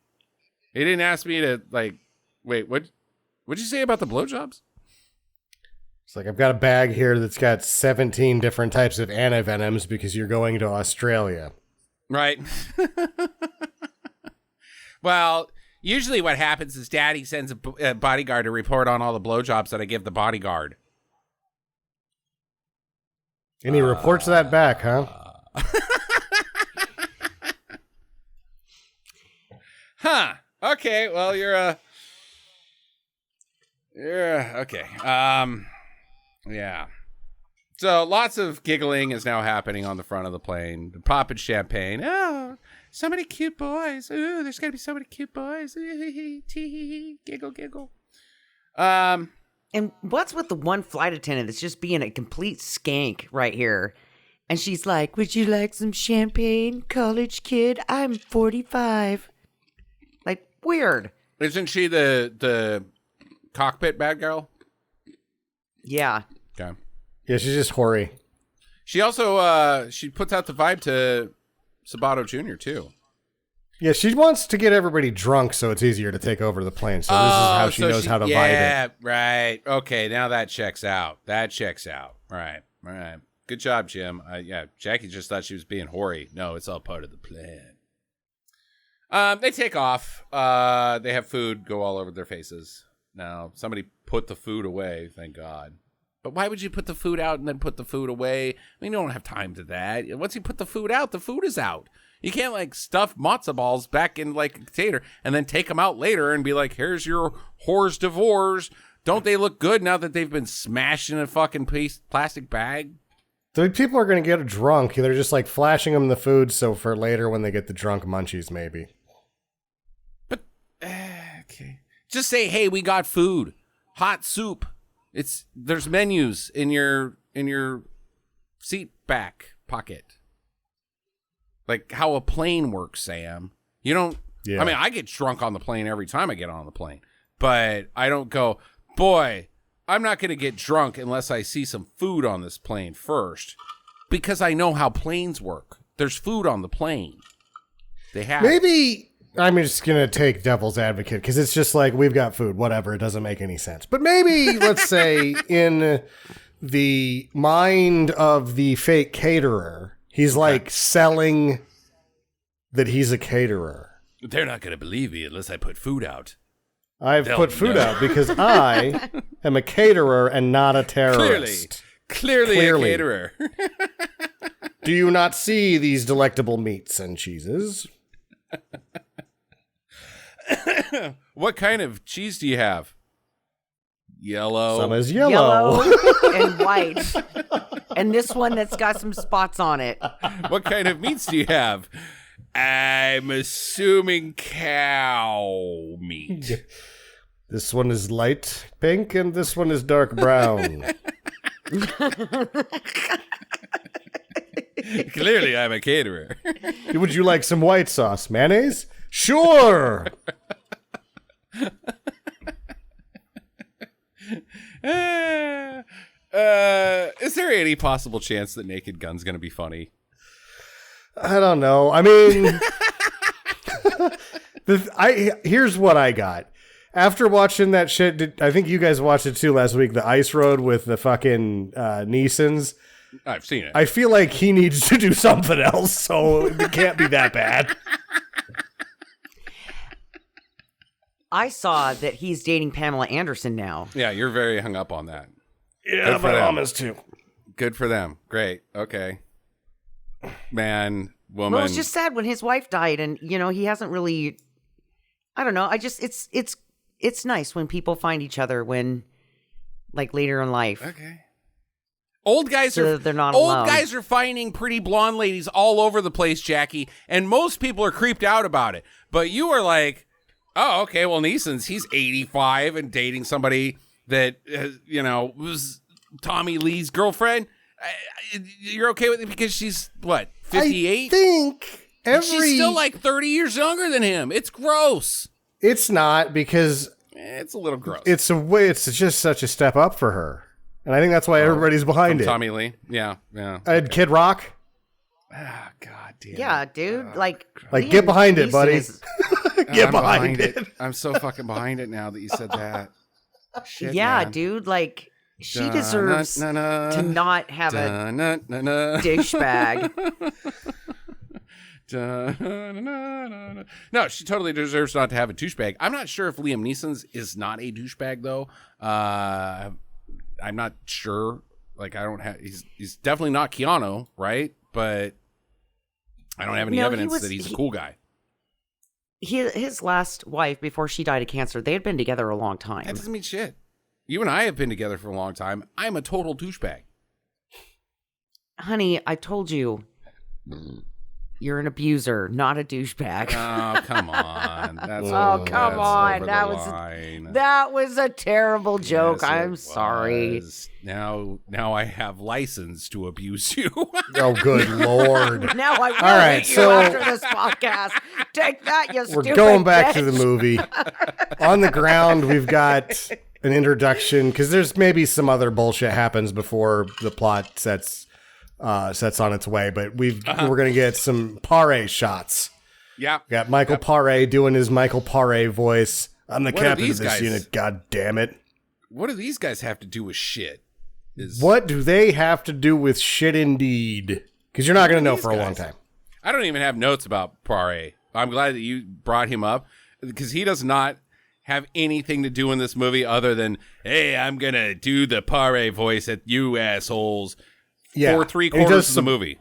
He didn't ask me to, like, wait, what'd you say about the blowjobs? It's like, I've got a bag here that's got 17 different types of antivenoms because you're going to Australia. Right. Well, usually what happens is daddy sends a bodyguard to report on all the blowjobs that I give the bodyguard. And he reports that back, huh? Huh. Okay. Well, you're okay. Yeah. So lots of giggling is now happening on the front of the plane. Popping champagne. Oh, so many cute boys. Ooh, there's gonna be so many cute boys. Giggle, giggle. And what's with the one flight attendant that's just being a complete skank right here? And she's like, "Would you like some champagne, college kid? I'm 45." Like, weird. Isn't she the cockpit bad girl? Yeah. Okay. Yeah, she's just hoary. She also she puts out the vibe to Sabato Jr. too. Yeah, she wants to get everybody drunk so it's easier to take over the plane. So this is how she knows how to vibe it. Yeah, right. Okay, now that checks out. Right. Good job, Jim. Yeah, Jackie just thought she was being hoary. No, it's all part of the plan. They take off. They have food go all over their faces. Now, somebody put the food away, thank God. But why would you put the food out and then put the food away? I mean, you don't have time to that. Once you put the food out, the food is out. You can't, like, stuff matzo balls back in, like, a container and then take them out later and be like, here's your hors d'oeuvres. Don't they look good now that they've been smashed in a fucking plastic bag? The people are going to get drunk. They're just, like, flashing them the food so for later when they get the drunk munchies, maybe. But, okay. Just say, hey, we got food. Hot soup. There's menus in your seat back pocket. Like how a plane works, Sam. You don't. Yeah. I mean, I get drunk on the plane every time I get on the plane, but I don't go, boy, I'm not going to get drunk unless I see some food on this plane first, because I know how planes work. There's food on the plane. They have. Maybe I'm just going to take devil's advocate because it's just like, we've got food, whatever. It doesn't make any sense. But maybe, let's say, in the mind of the fake caterer, he's like selling that he's a caterer. They're not going to believe me unless I put food out. I've put food out because I am a caterer and not a terrorist. Clearly a caterer. Do you not see these delectable meats and cheeses? What kind of cheese do you have? Yellow. Some is yellow. And white. And this one that's got some spots on it. What kind of meats do you have? I'm assuming cow meat. This one is light pink and this one is dark brown. Clearly, I'm a caterer. Would you like some white sauce? Mayonnaise? Sure. Is there any possible chance that Naked Gun's going to be funny? I don't know. I mean, here's what I got. After watching that shit, I think you guys watched it too last week, the Ice Road with the fucking Neesons. I've seen it. I feel like he needs to do something else, so it can't be that bad. I saw that he's dating Pamela Anderson now. Yeah, you're very hung up on that. Yeah, my mom is too. Good for them. Great. Okay. Man, woman. Well, it's just sad when his wife died, and he hasn't really. I don't know. It's nice when people find each other when, like, later in life. Okay. Old guys they're not old alone. guys are finding pretty blonde ladies all over the place, Jackie, and most people are creeped out about it. But you are like, oh, okay. Well, Neeson's he's 85 and dating somebody that was Tommy Lee's girlfriend. You're okay with it because she's what, 58? I think she's still like 30 years younger than him. It's gross. It's not, because it's a little gross. It's just such a step up for her, and I think that's why everybody's behind it. Tommy Lee, yeah. And Kid Rock. Ah, God damn. Yeah, dude. Like get behind it, buddy. Get behind it. I'm so fucking behind it now that you said that. Shit, yeah, man. Dude. Like, she deserves to not have a douchebag. No, she totally deserves not to have a douchebag. I'm not sure if Liam Neeson's is not a douchebag though. I'm not sure. Like, I don't have. He's definitely not Keanu, right? But I don't have any evidence that he's a cool guy. His last wife, before she died of cancer, they had been together a long time. That doesn't mean shit. You and I have been together for a long time. I'm a total douchebag. Honey, I told you. You're an abuser, not a douchebag. Oh, come on. That was a terrible joke. Yes, I'm sorry. Now I have license to abuse you. Oh, good Lord. Now I will right, hit you so- after this podcast. Take that, you We're stupid going back to bitch. the movie. On the ground, we've got an introduction, because there's maybe some other bullshit happens before the plot sets on its way, but we're going to get some Paré shots. Yeah. Got Michael Paré doing his Michael Paré voice. I'm the What are captain of these this guys? unit, god damn it. What do these guys have to do with shit? What do they have to do with shit indeed? Because you're not going to know These for a long guys? time. I don't even have notes about Paré. I'm glad that you brought him up, because he does not have anything to do in this movie other than, hey, I'm going to do the Paré voice at you assholes. Yeah. For 3/4 of the movie.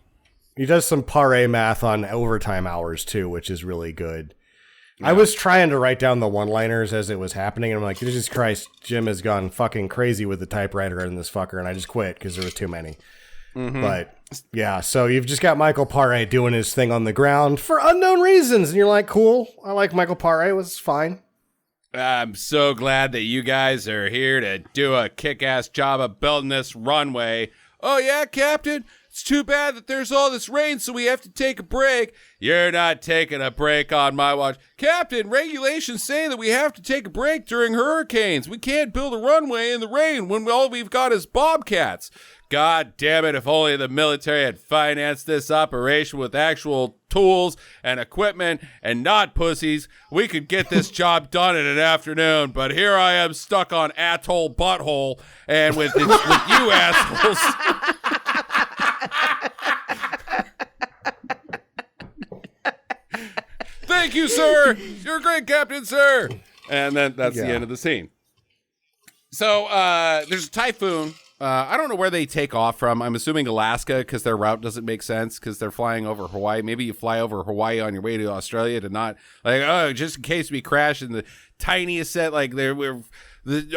He does some Paré math on overtime hours, too, which is really good. Yeah. I was trying to write down the one-liners as it was happening, and I'm like, Jesus Christ, Jim has gone fucking crazy with the typewriter in this fucker, and I just quit because there was too many. Mm-hmm. But, yeah, so you've just got Michael Paré doing his thing on the ground for unknown reasons, and you're like, cool, I like Michael Paré, it was fine. I'm so glad that you guys are here to do a kick-ass job of building this runway. Oh, yeah, Captain? It's too bad that there's all this rain, so we have to take a break. You're not taking a break on my watch. Captain, regulations say that we have to take a break during hurricanes. We can't build a runway in the rain when all we've got is bobcats. God damn it, if only the military had financed this operation with actual tools and equipment and not pussies, we could get this job done in an afternoon. But here I am stuck on atoll butthole and with you assholes. Thank you, sir. You're a great captain, sir. And then that's the end of the scene. So there's a typhoon. I don't know where they take off from. I'm assuming Alaska, because their route doesn't make sense because they're flying over Hawaii. Maybe you fly over Hawaii on your way to Australia to not, like, oh, just in case we crash in the tiniest set, like the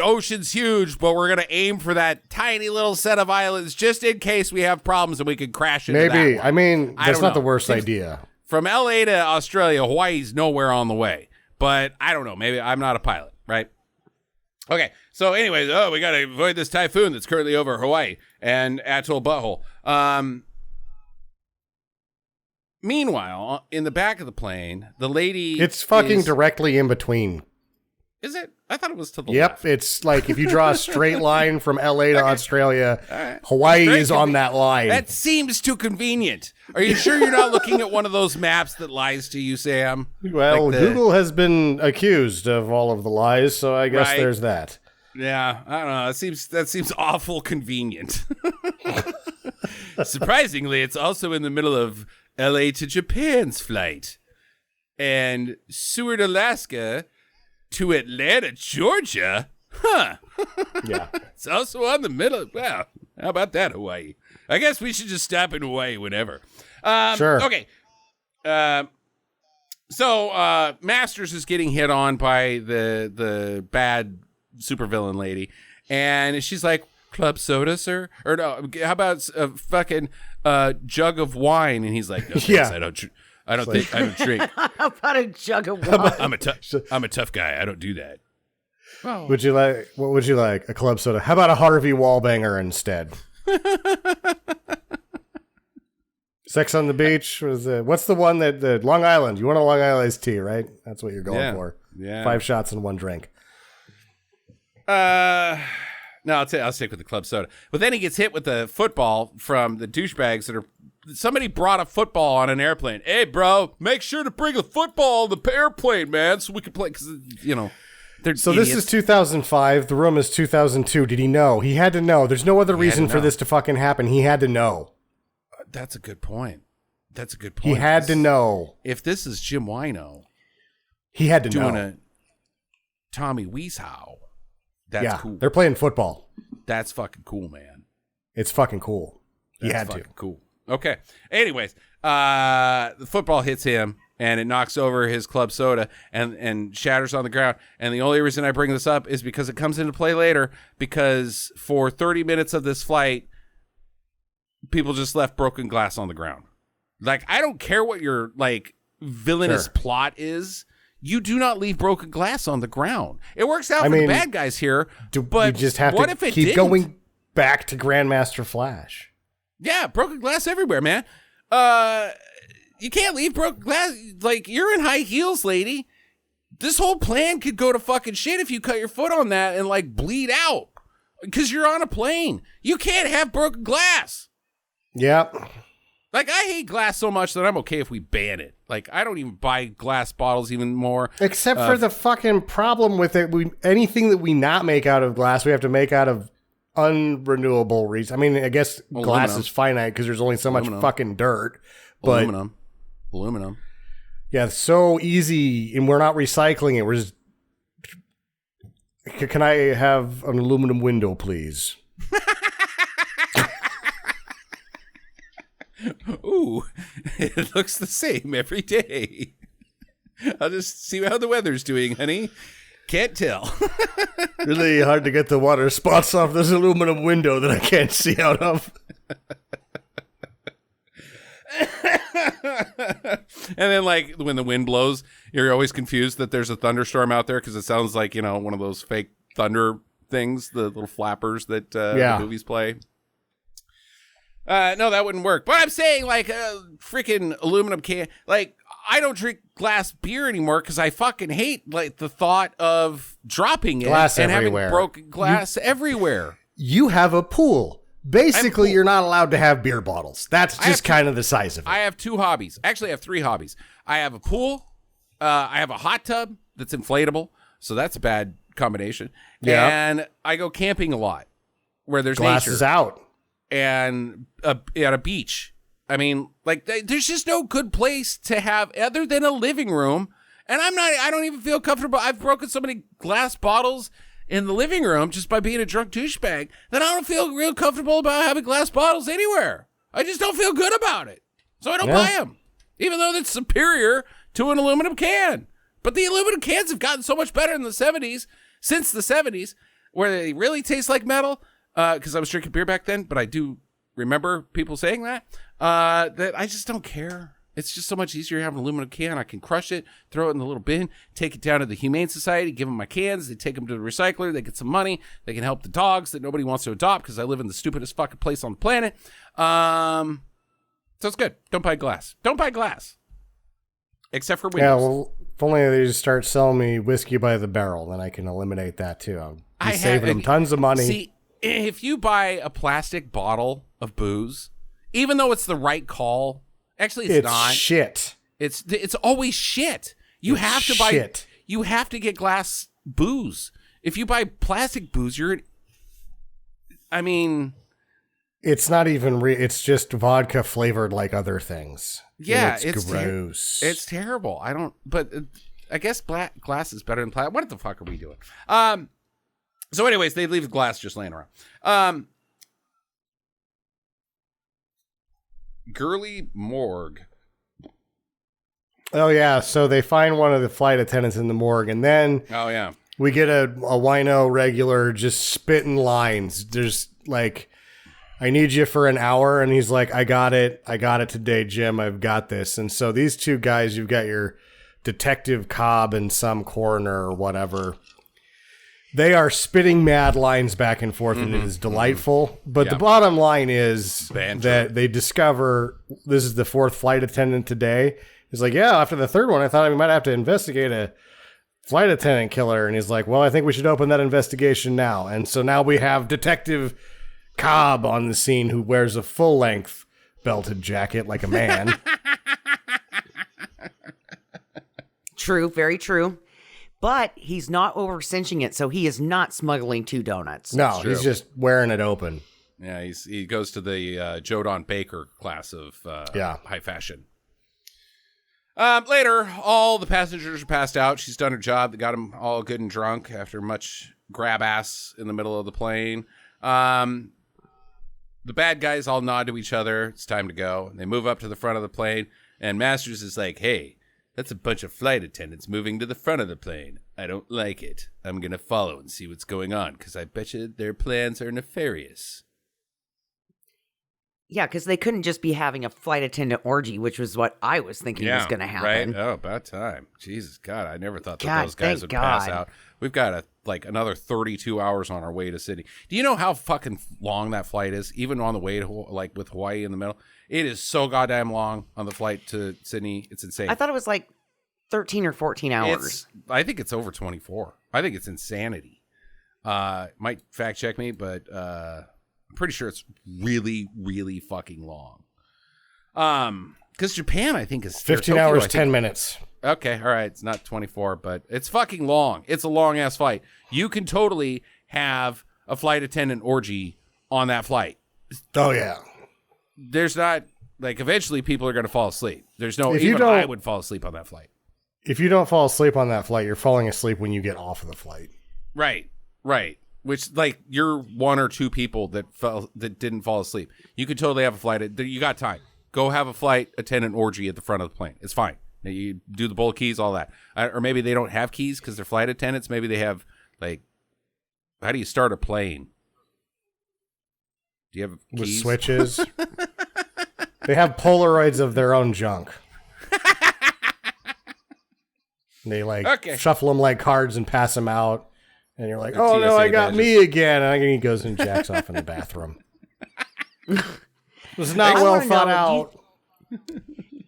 ocean's huge, but we're going to aim for that tiny little set of islands just in case we have problems and we can crash into that Maybe. one. I mean, that's not the worst Seems, idea. From LA to Australia, Hawaii's nowhere on the way. But I don't know. Maybe I'm not a pilot, right? Okay, so anyways, we got to avoid this typhoon that's currently over Hawaii and atoll butthole. Meanwhile, in the back of the plane, the lady It's fucking directly in between. Is it? I thought it was to the Yep, left. it's like if you draw a straight line from LA to Australia, right. Hawaii is on that line. That seems too convenient. Are you sure you're not looking at one of those maps that lies to you, Sam? Well, Like Google has been accused of all of the lies, so I guess Right. there's that. Yeah, I don't know. That seems awful convenient. Surprisingly, it's also in the middle of LA to Japan's flight. And Seward, Alaska to Atlanta, Georgia? Huh. Yeah. It's also on the middle. Wow. How about that, Hawaii? I guess we should just stop in Hawaii whenever. Sure. Okay. So Masters is getting hit on by the bad supervillain lady. And she's like, club soda, sir? Or no, how about a fucking jug of wine? And he's like, no, thanks, Yeah. I don't drink. How about a jug of wine? I'm a tough guy. I don't do that. Oh. What would you like? A club soda? How about a Harvey Wallbanger instead? Sex on the Beach was what's the one that the Long Island? You want a Long Island iced tea, right? That's what you're going for. Yeah. 5 shots and 1 drink. No, I'll stick with the club soda. But then he gets hit with the football from the douchebags that are. Somebody brought a football on an airplane. Hey, bro, make sure to bring a football on the airplane, man, so we can play. Because they're So idiots. this is 2005. The room is 2002. Did he know? He had to know. There's no other reason for this to fucking happen. He had to know. That's a good point. He had to know. If this is Jim Wino He had to doing know. a Tommy Wiseau, that's cool. They're playing football. That's fucking cool, man. It's fucking cool. He That's had fucking to. cool. Okay. Anyways, The football hits him, and it knocks over his club soda and shatters on the ground. And the only reason I bring this up is because it comes into play later, because for 30 minutes of this flight, people just left broken glass on the ground. Like, I don't care what your, like, villainous plot is. You do not leave broken glass on the ground. It works out for the bad guys here, but you just have what to if it keep didn't? going back to Grandmaster Flash. Yeah, broken glass everywhere, man. You can't leave broken glass. Like, you're in high heels, lady. This whole plan could go to fucking shit if you cut your foot on that and, like, bleed out. Because you're on a plane. You can't have broken glass. Yep. Like, I hate glass so much that I'm okay if we ban it. Like, I don't even buy glass bottles even more. Except for the fucking problem with it. Anything that we not make out of glass, we have to make out of unrenewable reasons. I mean, I guess glass is finite because there's only so much fucking dirt. But Aluminum. Yeah, it's so easy, and we're not recycling it. We're just... Can I have an aluminum window, please? Ooh, it looks the same every day. I'll just see how the weather's doing, honey. Can't tell. Really hard to get the water spots off this aluminum window that I can't see out of. And then, like, when the wind blows, you're always confused that there's a thunderstorm out there because it sounds like, you know, one of those fake thunder things, the little flappers that the movies play. No, that wouldn't work. But I'm saying, like, freaking aluminum can. Like, I don't drink glass beer anymore because I fucking hate, like, the thought of dropping glass it and everywhere. having broken glass everywhere. You have a pool. Basically, you're not allowed to have beer bottles. That's just kind of the size of it. I have two hobbies. Actually, I have three hobbies. I have a pool. I have a hot tub that's inflatable. So that's a bad combination. Yeah. And I go camping a lot where there's glass nature. is out. And at a beach. I mean, like, there's just no good place to have other than a living room. And I don't even feel comfortable. I've broken so many glass bottles in the living room just by being a drunk douchebag that I don't feel real comfortable about having glass bottles anywhere. I just don't feel good about it. So I don't buy them, even though that's superior to an aluminum can. But the aluminum cans have gotten so much better in the 70s, since the 70s, where they really taste like metal. Because I was drinking beer back then, but I do remember people saying that I just don't care. It's just so much easier having an aluminum can. I can crush it, throw it in the little bin, take it down to the Humane Society, give them my cans. They take them to the recycler. They get some money. They can help the dogs that nobody wants to adopt because I live in the stupidest fucking place on the planet. So it's good. Don't buy glass. Don't buy glass. Except for windows. Yeah, well, if only they just start selling me whiskey by the barrel, then I can eliminate that too. I'm saving them tons of money. See, if you buy a plastic bottle of booze, even though it's the right call, actually it's not. Shit. It's always shit. You have to get glass booze. If you buy plastic booze, it's not even it's just vodka flavored like other things. Yeah, it's gross. It's terrible. I guess glass is better than plastic. What the fuck are we doing? So anyways, they leave the glass just laying around. Girly morgue. Oh, yeah. So they find one of the flight attendants in the morgue, and then we get a wino regular just spitting lines. There's like, I need you for an hour. And he's like, I got it today, Jim. I've got this. And so these two guys, you've got your Detective Cobb and some coroner or whatever. They are spitting mad lines back and forth, and it is delightful. But the bottom line is that they discover this is the fourth flight attendant today. He's like, yeah, after the third one, I thought we might have to investigate a flight attendant killer. And he's like, well, I think we should open that investigation now. And so now we have Detective Cobb on the scene who wears a full-length belted jacket like a man. True, very true. But he's not over cinching it, so he is not smuggling 2 donuts. No, he's just wearing it open. Yeah, he goes to the Joe Don Baker class of high fashion. Later, all the passengers are passed out. She's done her job. They got them all good and drunk after much grab ass in the middle of the plane. the bad guys all nod to each other. It's time to go. And they move up to the front of the plane. And Masters is like, hey, that's a bunch of flight attendants moving to the front of the plane. I don't like it. I'm going to follow and see what's going on because I bet you their plans are nefarious. Yeah, because they couldn't just be having a flight attendant orgy, which was what I was thinking was going to happen. Right? Oh, about time. Jesus, God, I never thought that those guys would pass out. We've got another 32 hours on our way to Sydney. Do you know how fucking long that flight is? Even on the way to, like, with Hawaii in the middle? It is so goddamn long on the flight to Sydney. It's insane. I thought it was like 13 or 14 hours. I think it's over 24. I think it's insanity. Might fact check me, but I'm pretty sure it's really, really fucking long. Because Japan, I think, is 15 hours, 10 minutes. Okay, all right. It's not 24, but it's fucking long. It's a long-ass flight. You can totally have a flight attendant orgy on that flight. Oh, yeah. There's not, like, eventually people are going to fall asleep. There's no, even I would fall asleep on that flight. If you don't fall asleep on that flight, you're falling asleep when you get off of the flight. Right. Which, like, you're one or two people that didn't fall asleep. You could totally have a flight. You got time. Go have a flight attendant orgy at the front of the plane. It's fine. You do the bowl keys, all that. Or maybe they don't have keys because they're flight attendants. Maybe they have, like, how do you start a plane? Do you have keys? With switches? They have Polaroids of their own junk. They, like, shuffle them like cards and pass them out. And you're like, oh, no, I got me again. And he goes and jacks off in the bathroom. It was not well thought out.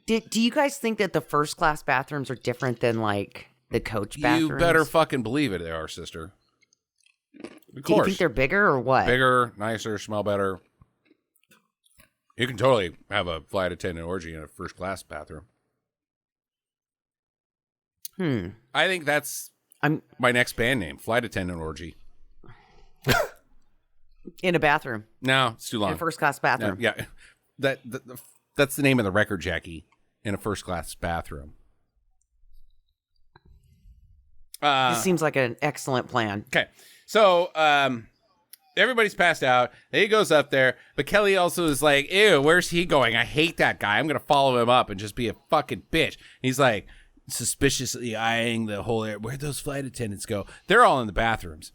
Do you guys think that the first class bathrooms are different than, like, the coach bathrooms? You better fucking believe it, they are, sister. Of course. Do you think they're bigger or what? Bigger, nicer, smell better. You can totally have a flight attendant orgy in a first class bathroom. I think that's my next band name, Flight Attendant Orgy. In a bathroom. No, it's too long. In a first class bathroom. No, yeah. That's the name of the record, Jackie. In a first class bathroom. This seems like an excellent plan. Okay. So, everybody's passed out. He goes up there, but Kelly also is like, ew, where's he going? I hate that guy. I'm going to follow him up and just be a fucking bitch. He's like suspiciously eyeing the whole area. Where'd those flight attendants go? They're all in the bathrooms.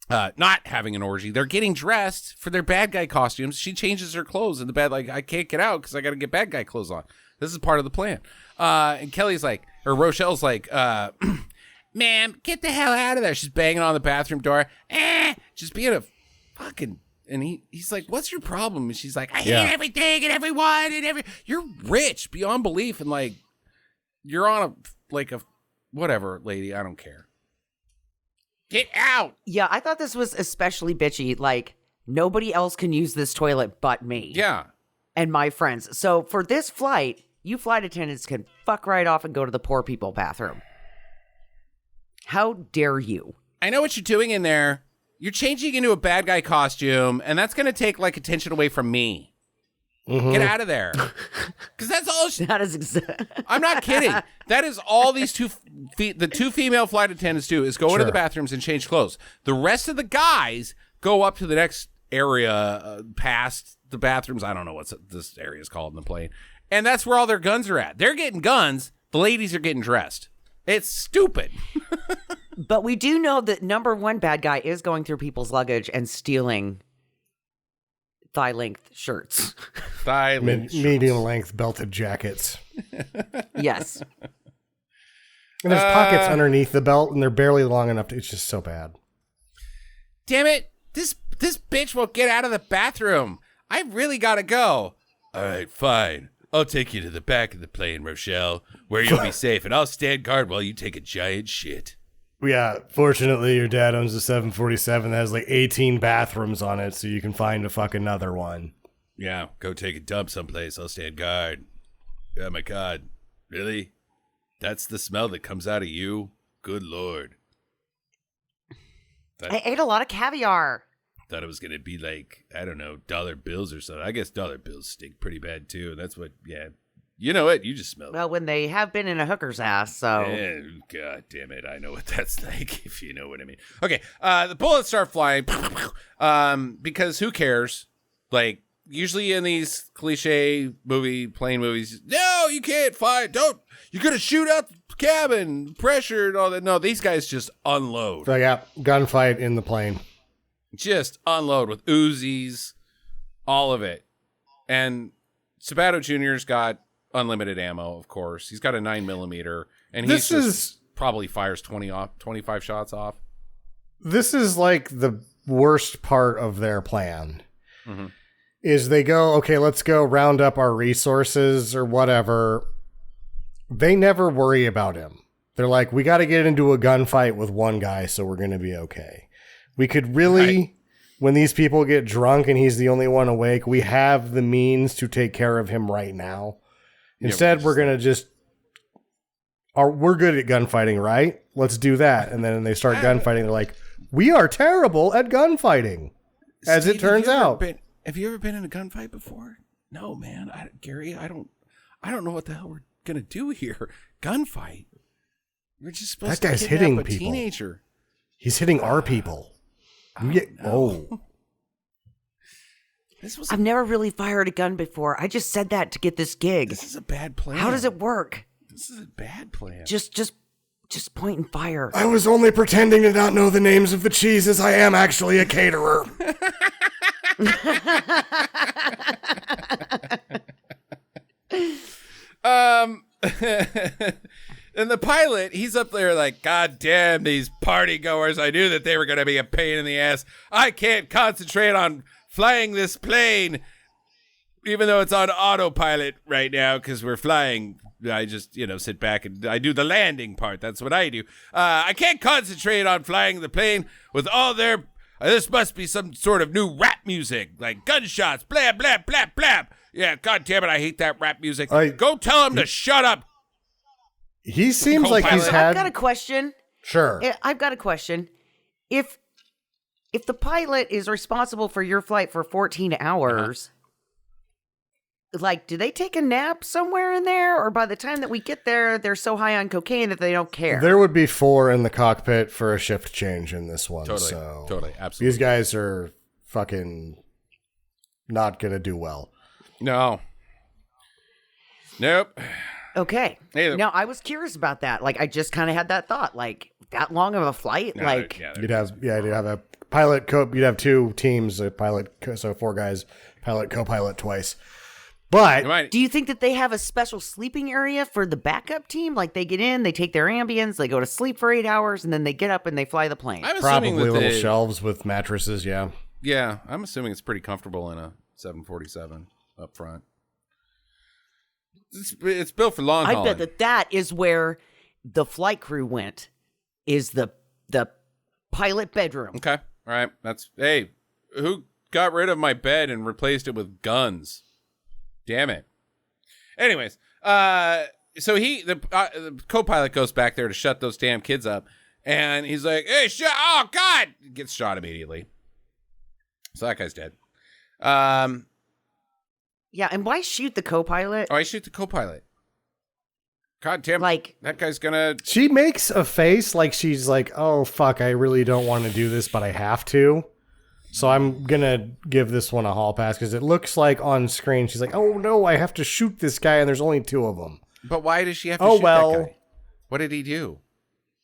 Not having an orgy. They're getting dressed for their bad guy costumes. She changes her clothes in the bed, like, I can't get out because I got to get bad guy clothes on. This is part of the plan. And Kelly's like, or Rochelle's like, ma'am, get the hell out of there. She's banging on the bathroom door. Just being a fucking, and he's like, what's your problem? And she's like, I hate everything and everyone and you're rich beyond belief. And like, you're on a whatever, lady. I don't care. Get out. Yeah, I thought this was especially bitchy. Like, nobody else can use this toilet but me. Yeah. And my friends. So for this flight, you flight attendants can fuck right off and go to the poor people bathroom. How dare you? I know what you're doing in there. You're changing into a bad guy costume, and that's going to take, like, attention away from me. Mm-hmm. Get out of there. Because that's all. That is I'm not kidding. That is all these the two female flight attendants do is go into the bathrooms and change clothes. The rest of the guys go up to the next area past the bathrooms. I don't know what this area is called in the plane. And that's where all their guns are at. They're getting guns. The ladies are getting dressed. It's stupid. But we do know that number one bad guy is going through people's luggage and stealing thigh-length shirts. Medium-length belted jackets. Yes. And there's pockets underneath the belt, and they're barely long enough to... It's just so bad. Damn it. This bitch won't get out of the bathroom. I really gotta go. All right, fine. I'll take you to the back of the plane, Rochelle, where you'll be safe, and I'll stand guard while you take a giant shit. Yeah, fortunately, your dad owns a 747 that has like 18 bathrooms on it, so you can find a fucking another one. Yeah, go take a dump someplace. I'll stand guard. Oh my God. Really? That's the smell that comes out of you? Good Lord. I ate a lot of caviar. Thought it was going to be like, I don't know, dollar bills or something. I guess dollar bills stink pretty bad too. That's what, yeah. You know it. You just smell it. Well, when they have been in a hooker's ass, so. God damn it. I know what that's like, if you know what I mean. Okay. The bullets start flying because who cares? Like, usually in these cliche plane movies, no, you can't fight. You're going to shoot out the cabin, pressure and all that. No, these guys just unload. So yeah, gunfight in the plane. Just unload with Uzis, all of it. And Sabato Jr.'s got unlimited ammo, of course. He's got a 9mm, and probably fires 25 shots off. This is like the worst part of their plan. Mm-hmm. Is they go, okay, let's go round up our resources or whatever. They never worry about him. They're like, we got to get into a gunfight with one guy, so we're going to be okay. We could really, when these people get drunk and he's the only one awake, we have the means to take care of him right now. Instead, we're going to we're good at gunfighting, right? Let's do that. And then they start gunfighting. They're like, we are terrible at gunfighting, as Steve, it turns out. Have you ever been in a gunfight before? No, man. Gary, I don't know what the hell we're going to do here. Gunfight? We're just supposed that guy's to kidnap hitting a people. Teenager. He's hitting our people. I've never really fired a gun before. I just said that to get this gig. This is a bad plan. How does it work? This is a bad plan. Just point and fire. I was only pretending to not know the names of the cheeses. I am actually a caterer. And the pilot, he's up there like, God damn these party goers. I knew that they were going to be a pain in the ass. I can't concentrate on flying this plane, even though it's on autopilot right now because we're flying. I just, sit back and I do the landing part. That's what I do. I can't concentrate on flying the plane with all their... this must be some sort of new rap music, like gunshots, blah, blah, blah, blah. Yeah, God damn it, I hate that rap music. Go tell him to shut up. He seems like he's had... I've got a question. Sure. I've got a question. If the pilot is responsible for your flight for 14 hours, do they take a nap somewhere in there? Or by the time that we get there, they're so high on cocaine that they don't care? There would be 4 in the cockpit for a shift change in this one. Totally, absolutely. These guys are fucking not going to do well. No. Nope. Okay. Neither. Now, I was curious about that. I just kind of had that thought. That long of a flight? No, you'd have a pilot, you'd have 2 teams, a pilot, so 4 guys, pilot, co-pilot twice. But do you think that they have a special sleeping area for the backup team? They get in, they take their Ambiens, they go to sleep for 8 hours, and then they get up and they fly the plane. I'm probably little shelves with mattresses, yeah. Yeah, I'm assuming it's pretty comfortable in a 747 up front. It's built for long hauling. I bet that is where the flight crew went, is the pilot bedroom. Okay, all right. Hey, who got rid of my bed and replaced it with guns? Damn it. Anyways, so the co-pilot goes back there to shut those damn kids up, and he's like, "Hey, oh God!" Gets shot immediately. So that guy's dead. Yeah, and why shoot the co-pilot? Oh, I shoot the co-pilot. God damn, that guy's gonna... She makes a face like she's like, oh, fuck, I really don't want to do this, but I have to. So I'm going to give this one a hall pass, because it looks like on screen, she's like, oh, no, I have to shoot this guy, and there's only 2 of them. But why does she have to shoot that guy? What did he do?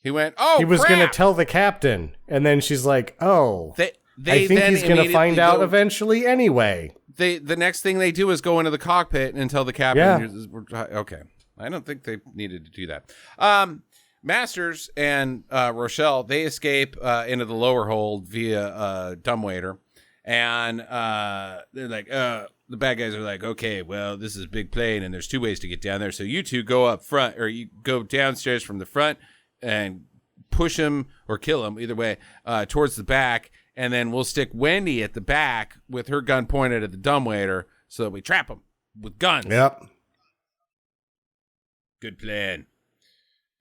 He went, he was going to tell the captain, and then she's like, oh, I think he's going to find out eventually anyway. The next thing they do is go into the cockpit and tell the captain. Yeah. Okay. I don't think they needed to do that. Masters and Rochelle, they escape into the lower hold via dumbwaiter. And they're like, the bad guys are like, okay, well, this is a big plane and there's 2 ways to get down there. So you 2 go up front, or you go downstairs from the front and push him or kill him, either way, towards the back. And then we'll stick Wendy at the back with her gun pointed at the dumbwaiter so that we trap him with guns. Yep. Good plan.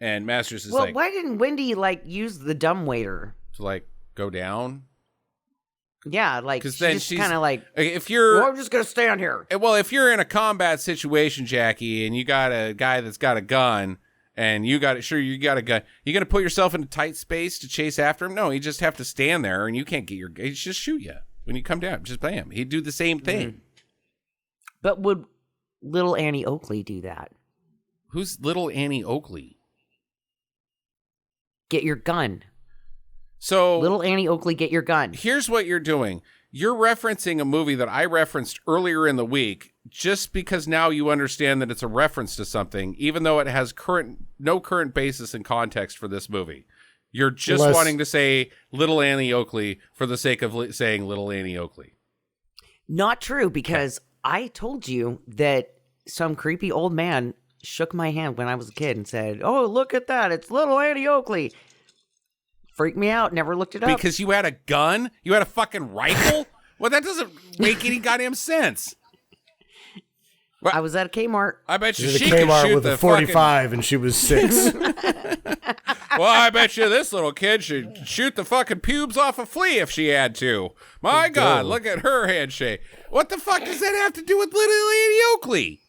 And Masters is why didn't Wendy use the dumbwaiter to go down? Yeah, because then she's kind of if you're, I'm just gonna stand here. Well, if you're in a combat situation, Jackie, and you got a guy that's got a gun. And you got a gun. You gonna put yourself in a tight space to chase after him? No, you just have to stand there, and you can't get he just shoot you. When you come down, just bam. He'd do the same thing. But would little Annie Oakley do that? Who's little Annie Oakley? Get your gun. So Little Annie Oakley, get your gun. Here's what you're doing. You're referencing a movie that I referenced earlier in the week just because now you understand that it's a reference to something, even though it has no current basis in context for this movie. You're just wanting to say Little Annie Oakley for the sake of saying Little Annie Oakley. Not true, because I told you that some creepy old man shook my hand when I was a kid and said, "Oh, look at that. It's Little Annie Oakley." Freaked me out. Never looked it up. Because you had a gun? You had a fucking rifle? Well, that doesn't make any goddamn sense. Well, I was at a Kmart. I bet you She she could Kmart shoot with the a 45 and she was 6. Well, I bet you this little kid should shoot the fucking pubes off a flea if she had to. My God, look at her handshake. What the fuck does that have to do with Little Annie Oakley?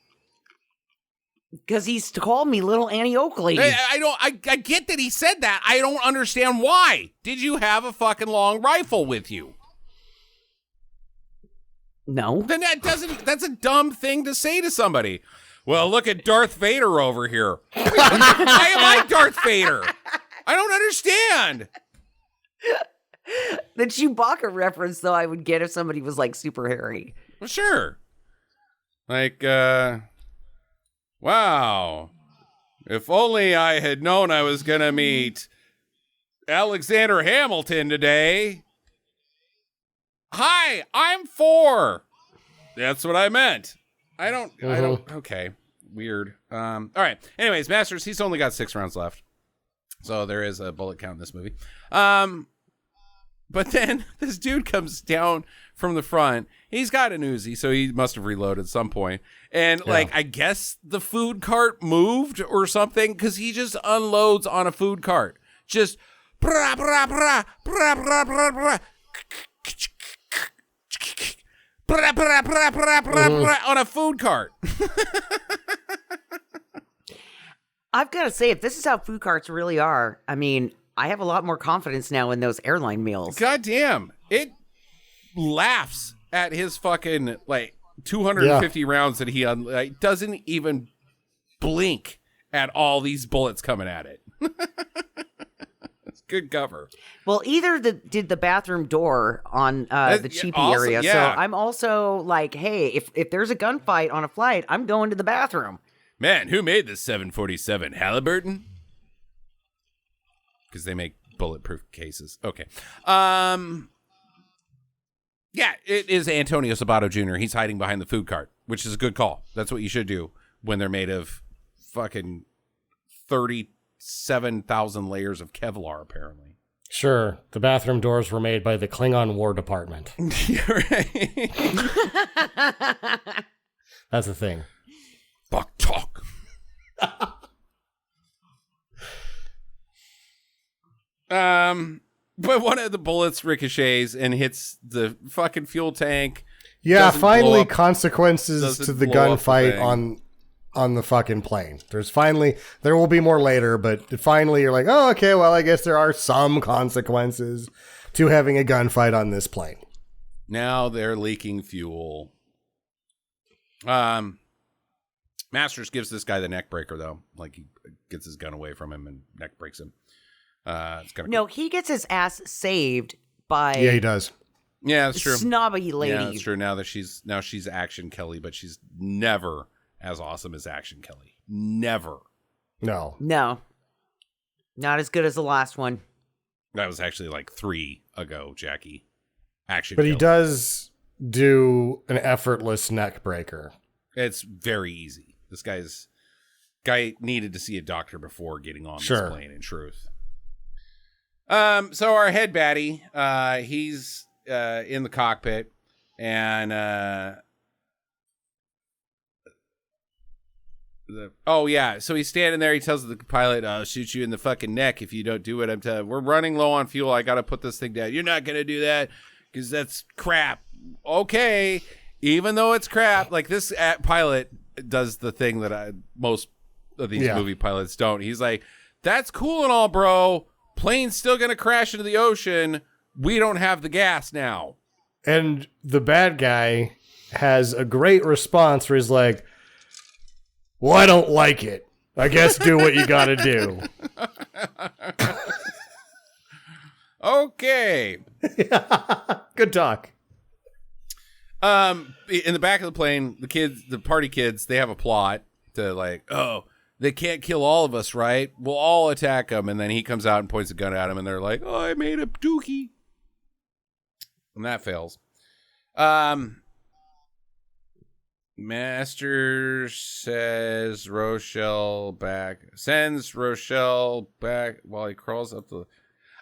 Because he's called me Little Annie Oakley. I get that he said that. I don't understand why. Did you have a fucking long rifle with you? No. Then that's a dumb thing to say to somebody. Well, look at Darth Vader over here. Why am I Darth Vader? I don't understand. The Chewbacca reference, though, I would get if somebody was like super hairy. Well, sure. Like, wow. If only I had known I was going to meet Alexander Hamilton today. Hi, I'm 4. That's what I meant. I don't, okay. Weird. All right. Anyways, Masters, he's only got 6 rounds left. So there is a bullet count in this movie. But then this dude comes down from the front. He's got an Uzi, so he must have reloaded at some point. And like, I guess the food cart moved or something, because he just unloads on a food cart. Just brah, brah, brah, brah, brah, brah, brah. Brah, brah, brah, brah, brah, brah, on a food cart. I've got to say, if this is how food carts really are, I mean, I have a lot more confidence now in those airline meals. God damn. It laughs at his fucking, like, 250 rounds that he doesn't even blink at all these bullets coming at it. It's good cover. Well, either did the bathroom door on the cheapy area. Yeah. So I'm also like, hey, if there's a gunfight on a flight, I'm going to the bathroom. Man, who made this 747? Halliburton? Because they make bulletproof cases. Okay. Yeah, it is Antonio Sabato Jr. He's hiding behind the food cart, which is a good call. That's what you should do when they're made of fucking 37,000 layers of Kevlar, apparently. Sure. The bathroom doors were made by the Klingon War Department. Right. That's the thing. Buck talk. But one of the bullets ricochets and hits the fucking fuel tank. Yeah, finally consequences to the gunfight on the fucking plane. There will be more later, but finally you're like, oh, okay, well, I guess there are some consequences to having a gunfight on this plane. Now they're leaking fuel. Masters gives this guy the neck breaker, though. Like, he gets his gun away from him and neck breaks him. It's kind of No, he gets his ass saved by Yeah, he does. Yeah, that's true. snobby lady. Yeah, that's true. Now she's Action Kelly, but she's never as awesome as Action Kelly. Never. No. No. Not as good as the last one. That was actually like 3 ago, Jackie. Action But Kelly. he does do an effortless neck breaker. It's very easy. This guy needed to see a doctor before getting on this plane, in truth. So our head baddie, he's in the cockpit, and so he's standing there. He tells the pilot, "I'll shoot you in the fucking neck if you don't do what I'm telling you. We're running low on fuel. I got to put this thing down. You're not gonna do that because that's crap." Okay, even though it's crap, like this pilot does the thing that most of these movie pilots don't. He's like, "That's cool and all, bro. Plane's still going to crash into the ocean. We don't have the gas now." And the bad guy has a great response where he's like, well, I don't like it. I guess do what you gotta do. Okay. Good talk. In the back of the plane, the party kids, they have a plot to like, oh, they can't kill all of us, right? We'll all attack him. And then he comes out and points a gun at him, and they're like, oh, I made a dookie. And that fails. Master sends Rochelle back while he crawls up the...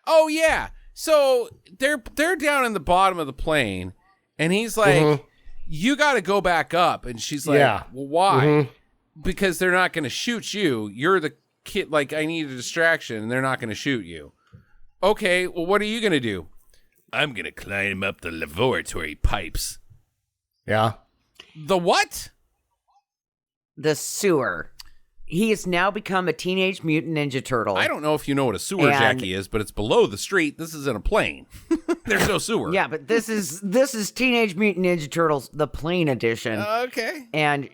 Oh, yeah. So they're down in the bottom of the plane, and he's like, you got to go back up. And she's like, well, why? Because they're not going to shoot you. You're the kid. Like, I need a distraction, and they're not going to shoot you. Okay, well, what are you going to do? I'm going to climb up the laboratory pipes. Yeah. The what? The sewer. He has now become a teenage mutant ninja turtle. I don't know if you know what a sewer, Jackie, is, but it's below the street. This is in a plane. There's no sewer. Yeah, but this is Teenage Mutant Ninja Turtles, the plane edition. Okay. And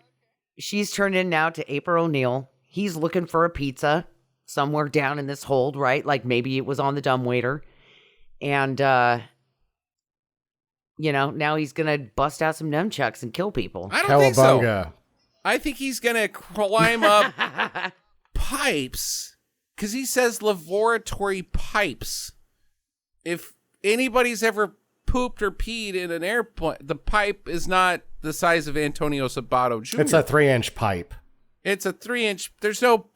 she's turned in now to April O'Neil. He's looking for a pizza somewhere down in this hold, right? Like maybe it was on the dumbwaiter. And, now he's going to bust out some nunchucks and kill people. I don't think so. Cowabunga. I think he's going to climb up pipes because he says laboratory pipes. If anybody's ever pooped or peed in an airplane, the pipe is not the size of Antonio Sabato Jr. It's a 3-inch pipe. It's a 3-inch. There's no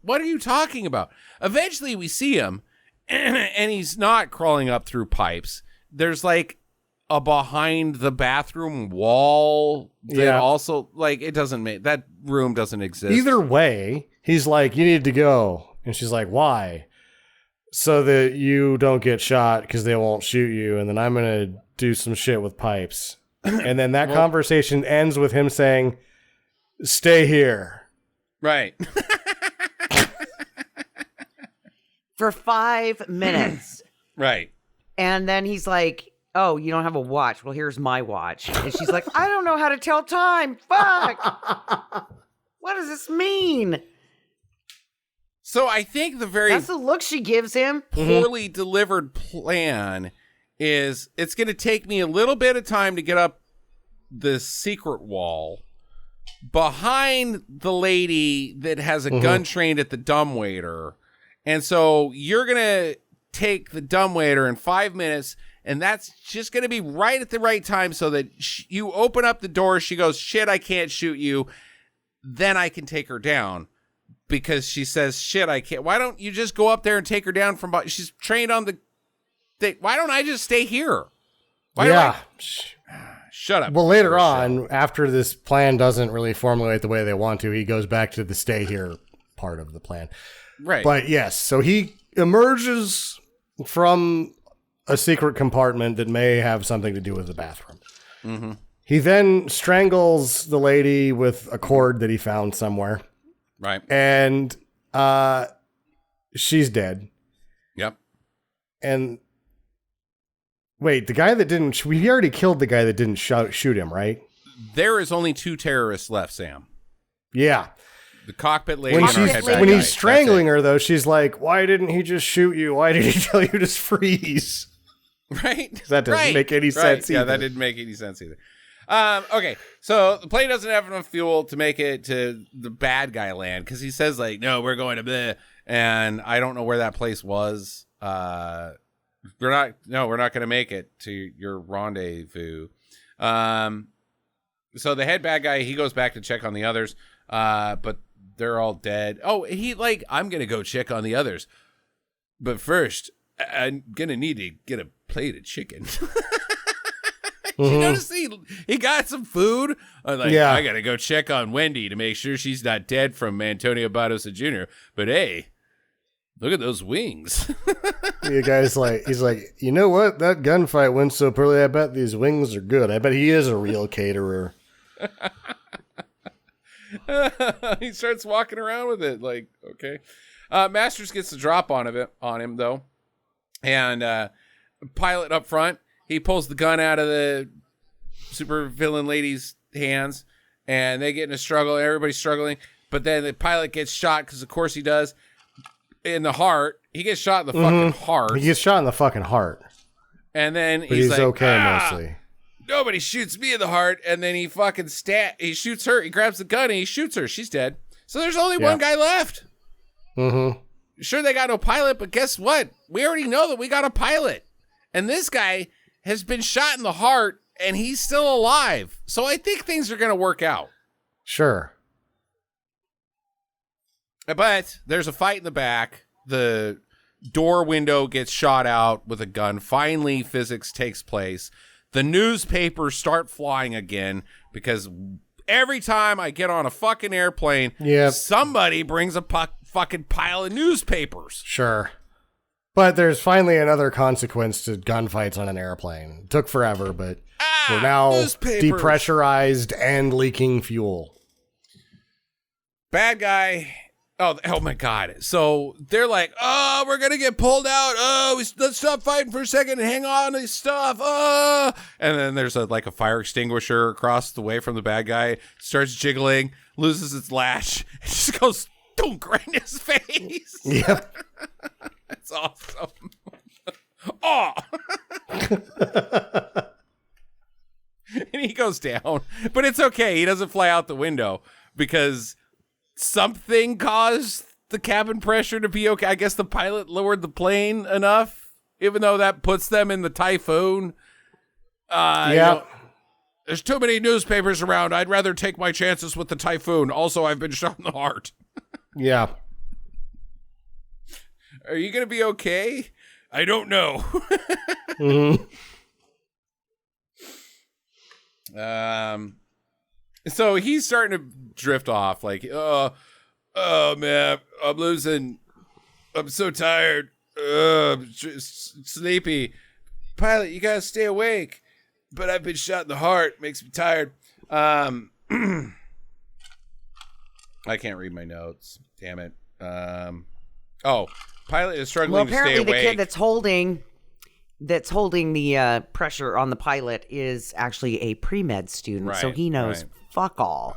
What are you talking about? Eventually we see him and he's not crawling up through pipes. There's like a behind the bathroom wall that also like it doesn't make that room doesn't exist. Either way, he's like, you need to go. And she's like, why? So that you don't get shot because they won't shoot you. And then I'm going to do some shit with pipes. And then that conversation ends with him saying, stay here. Right. For 5 minutes. Right. And then he's like, oh, you don't have a watch. Well, here's my watch. And she's like, I don't know how to tell time. Fuck. What does this mean? So I think that's the look she gives him. Poorly delivered plan is it's going to take me a little bit of time to get up the secret wall behind the lady that has a gun trained at the dumbwaiter. And so you're going to take the dumbwaiter in 5 minutes, and that's just going to be right at the right time so that you open up the door. She goes, shit, I can't shoot you. Then I can take her down because she says, shit, I can't. Why don't you just go up there and take her down from, she's trained on the thing. Why don't I just stay here? Shut up. Well, later on, after this plan doesn't really formulate the way they want to, he goes back to the stay here part of the plan. Right. But yes, so he emerges from a secret compartment that may have something to do with the bathroom. Mm-hmm. He then strangles the lady with a cord that he found somewhere. Right. And she's dead. Yep. And wait, the guy that didn't... We already killed the guy that didn't shoot him, right? There is only 2 terrorists left, Sam. Yeah. The cockpit lady when and our head bad when guy. he's strangling her, though, she's like, why didn't he just shoot you? Why did he tell you to freeze? Right? That doesn't make any sense either. Yeah, that didn't make any sense either. Okay, so the plane doesn't have enough fuel to make it to the bad guy land because he says, like, no, we're going to bleh. And I don't know where that place was. We're not going to make it to your rendezvous. So the head bad guy, he goes back to check on the others, but they're all dead. Oh, I'm going to go check on the others. But first, I'm going to need to get a plate of chicken. You notice he got some food? I got to go check on Wendy to make sure she's not dead from Antonio Banderas Jr. But hey, look at those wings. The guy's like, he's like, you know what? That gunfight went so poorly. I bet these wings are good. I bet he is a real caterer. He starts walking around with it. Like, okay. Masters gets the drop on him though. And pilot up front, he pulls the gun out of the super villain lady's hands, and they get in a struggle. Everybody's struggling, but then the pilot gets shot because, of course, he does in the heart. He gets shot in the fucking heart. He gets shot in the fucking heart. And then he's like, okay mostly. Nobody shoots me in the heart. And then he fucking he shoots her. He grabs the gun and he shoots her. She's dead. So there's only one guy left. Mm-hmm. Sure, they got no pilot, but guess what? We already know that we got a pilot. And this guy has been shot in the heart and he's still alive. So I think things are going to work out. Sure. But there's a fight in the back. The door window gets shot out with a gun. Finally, physics takes place. The newspapers start flying again because every time I get on a fucking airplane, somebody brings a fucking pile of newspapers. Sure. But there's finally another consequence to gunfights on an airplane. It took forever, but we're now depressurized and leaking fuel. Bad guy. Oh my God. So they're like, oh, we're going to get pulled out. Oh, let's stop fighting for a second and hang on to this stuff. Oh. And then there's a fire extinguisher across the way from the bad guy, starts jiggling, loses its latch, and just goes dunk right in his face. Yep. It's awesome. Oh. And he goes down, but it's okay. He doesn't fly out the window because something caused the cabin pressure to be okay. I guess the pilot lowered the plane enough, even though that puts them in the typhoon. There's too many newspapers around. I'd rather take my chances with the typhoon. Also, I've been shot in the heart. Yeah. Are you going to be okay? I don't know. Mm-hmm. So he's starting to drift off like, oh man, I'm losing. I'm so tired. I'm just sleepy. Pilot, you got to stay awake. But I've been shot in the heart. Makes me tired. I can't read my notes. Damn it. Pilot is struggling to stay awake. Apparently the kid that's holding the pressure on the pilot is actually a pre-med student, so he knows fuck all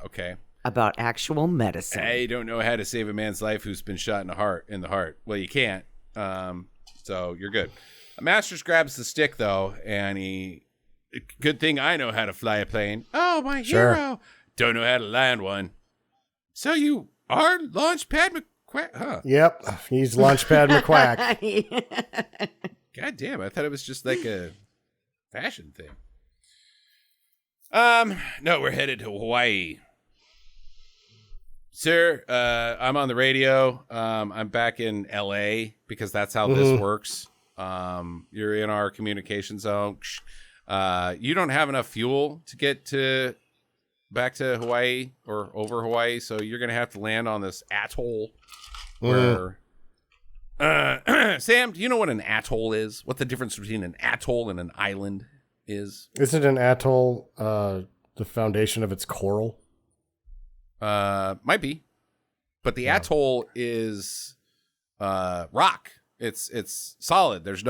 about actual medicine. I don't know how to save a man's life who's been shot in the heart. Well, you can't. So you're good. Masters grabs the stick though, and good thing I know how to fly a plane. Oh, my hero. Don't know how to land one. So you are Launchpad McQuack, huh? Yep, he's Launchpad McQuack. God damn, I thought it was just like a fashion thing. No, we're headed to Hawaii. Sir, I'm on the radio. I'm back in LA because that's how this works. You're in our communication zone. You don't have enough fuel to get back to Hawaii or over Hawaii, so you're going to have to land on this atoll where... Sam, do you know what an atoll is? What the difference between an atoll and an island is? Isn't an atoll the foundation of its coral? Might be. But the atoll is rock. It's solid. There's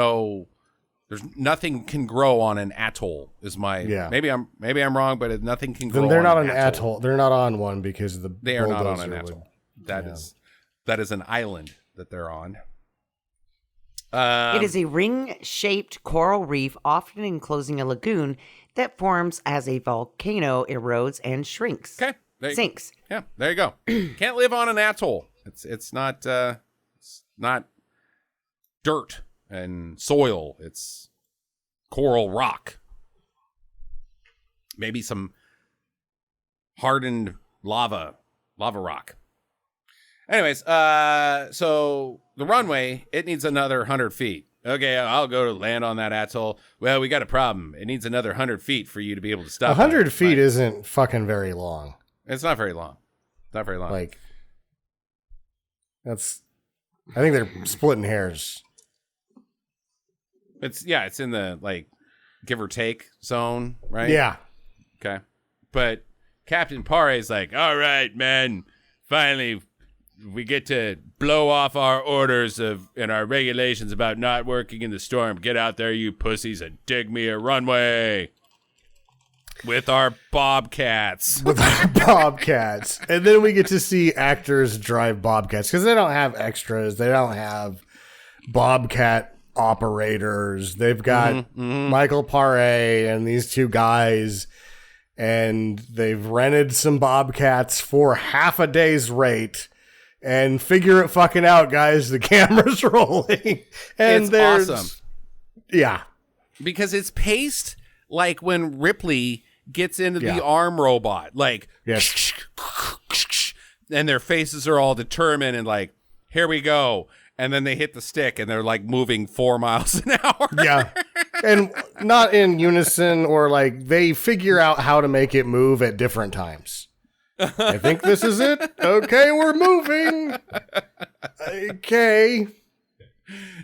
nothing can grow on an atoll is my maybe I'm wrong, but nothing can grow. Then they're not on an atoll. They're not on one because they are not on an atoll. That is an island that they're on. It is a ring-shaped coral reef, often enclosing a lagoon that forms as a volcano erodes and shrinks. Okay, sinks. Yeah, there you go. Can't live on an atoll. It's not dirt and soil. It's coral rock. Maybe some hardened lava rock. Anyways, so the runway, it needs another 100 feet. Okay, I'll go to land on that atoll. Well, we got a problem. It needs another 100 feet for you to be able to stop. 100 feet isn't fucking very long. It's not very long. Not very long. Like, I think they're splitting hairs. It's in the, give or take zone, right? Yeah. Okay. But Captain Pare's like, all right, man, finally we get to blow off our orders and our regulations about not working in the storm. Get out there, you pussies, and dig me a runway with our bobcats. With our bobcats. And then we get to see actors drive bobcats because they don't have extras. They don't have bobcat operators. They've got Michael Paré and these two guys, and they've rented some bobcats for half a day's rate. And figure it fucking out, guys. The camera's rolling. And it's awesome. Yeah. Because it's paced like when Ripley gets into the arm robot. Like, yes. And their faces are all determined and like, here we go. And then they hit the stick and they're like moving 4 miles an hour. Yeah. And not in unison, or like they figure out how to make it move at different times. I think this is it. Okay, we're moving. Okay.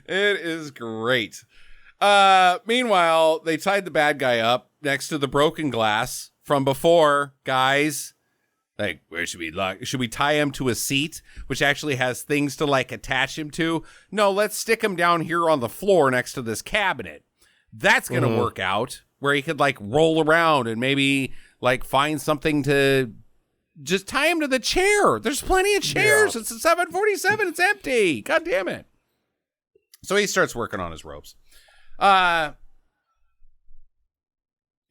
It is great. Meanwhile, they tied the bad guy up next to the broken glass from before, guys. Like, where should we lock? Should we tie him to a seat, which actually has things to like attach him to? No, let's stick him down here on the floor next to this cabinet. That's going to work out, where he could like roll around and maybe like find something to just tie him to the chair. There's plenty of chairs. Yeah. It's a 747. It's empty. God damn it. So he starts working on his ropes.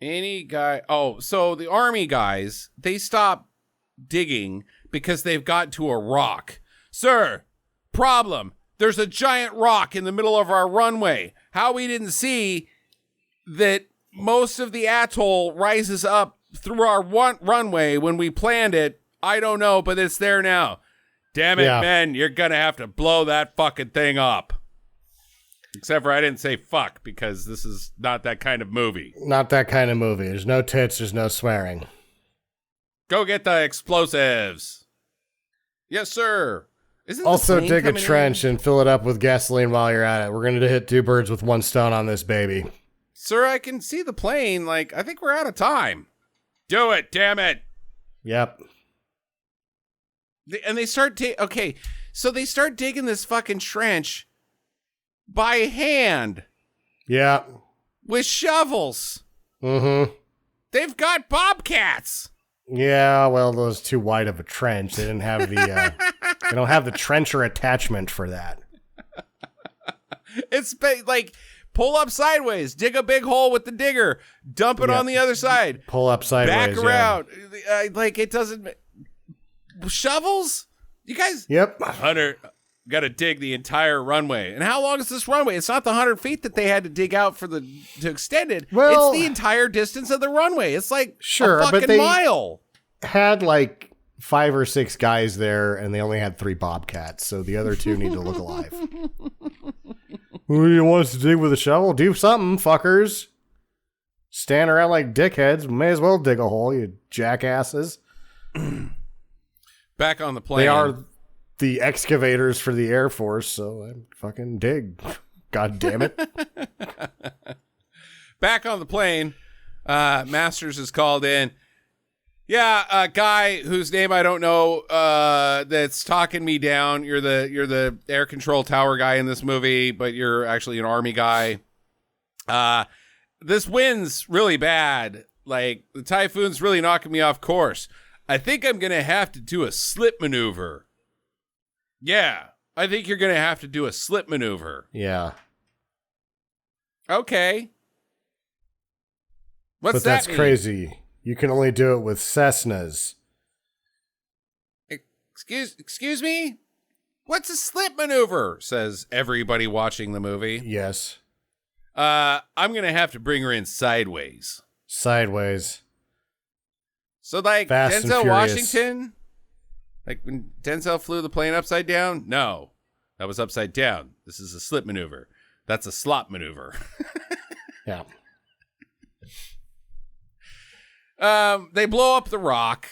Any guy. Oh, so the army guys, they stop digging because they've got to a rock. Sir, problem. There's a giant rock in the middle of our runway. How we didn't see that most of the atoll rises up through our runway when we planned it, I don't know, but it's there now. Damn it, men, you're gonna have to blow that fucking thing up. Except for I didn't say fuck, because this is not that kind of movie. Not that kind of movie. There's no tits, there's no swearing. Go get the explosives. Yes, sir. Isn't also dig a trench and fill it up with gasoline while you're at it. We're gonna hit 2 birds with 1 stone on this baby. Sir, I can see the plane. Like, I think we're out of time. Do it, damn it. Yep. And they start okay, so they start digging this fucking trench by hand. Yeah. With shovels. Mm-hmm. They've got bobcats. Yeah, well, those too wide of a trench. They didn't have the they don't have the trencher attachment for that. It's like pull up sideways, dig a big hole with the digger, dump it on the other side. Pull up sideways. Back around. Yeah. Like it doesn't shovels? You guys Yep. Hunter got to dig the entire runway. And how long is this runway? It's not the 100 feet that they had to dig out to extend it. Well, it's the entire distance of the runway. It's like sure, a fucking but they mile. Had like 5 or 6 guys there, and they only had 3 bobcats, so the other 2 need to look alive. Well, you want us to dig with a shovel? Do something, fuckers. Stand around like dickheads. May as well dig a hole, you jackasses. Back on the plane. They are the excavators for the Air Force, so I fucking dig. God damn it. Back on the plane, Masters is called in. Yeah, a guy whose name I don't know that's talking me down. You're the air control tower guy in this movie, but you're actually an army guy. This wind's really bad. Like, the typhoon's really knocking me off course. I think I'm going to have to do a slip maneuver. Yeah, I think you're going to have to do a slip maneuver. Yeah. Okay. What's but that that's mean? Crazy. You can only do it with Cessnas. Excuse me? What's a slip maneuver? Says everybody watching the movie. Yes. I'm going to have to bring her in sideways. Sideways. So like Fast Denzel Washington? Like when Denzel flew the plane upside down? No. That was upside down. This is a slip maneuver. That's a slop maneuver. Yeah. They blow up the rock.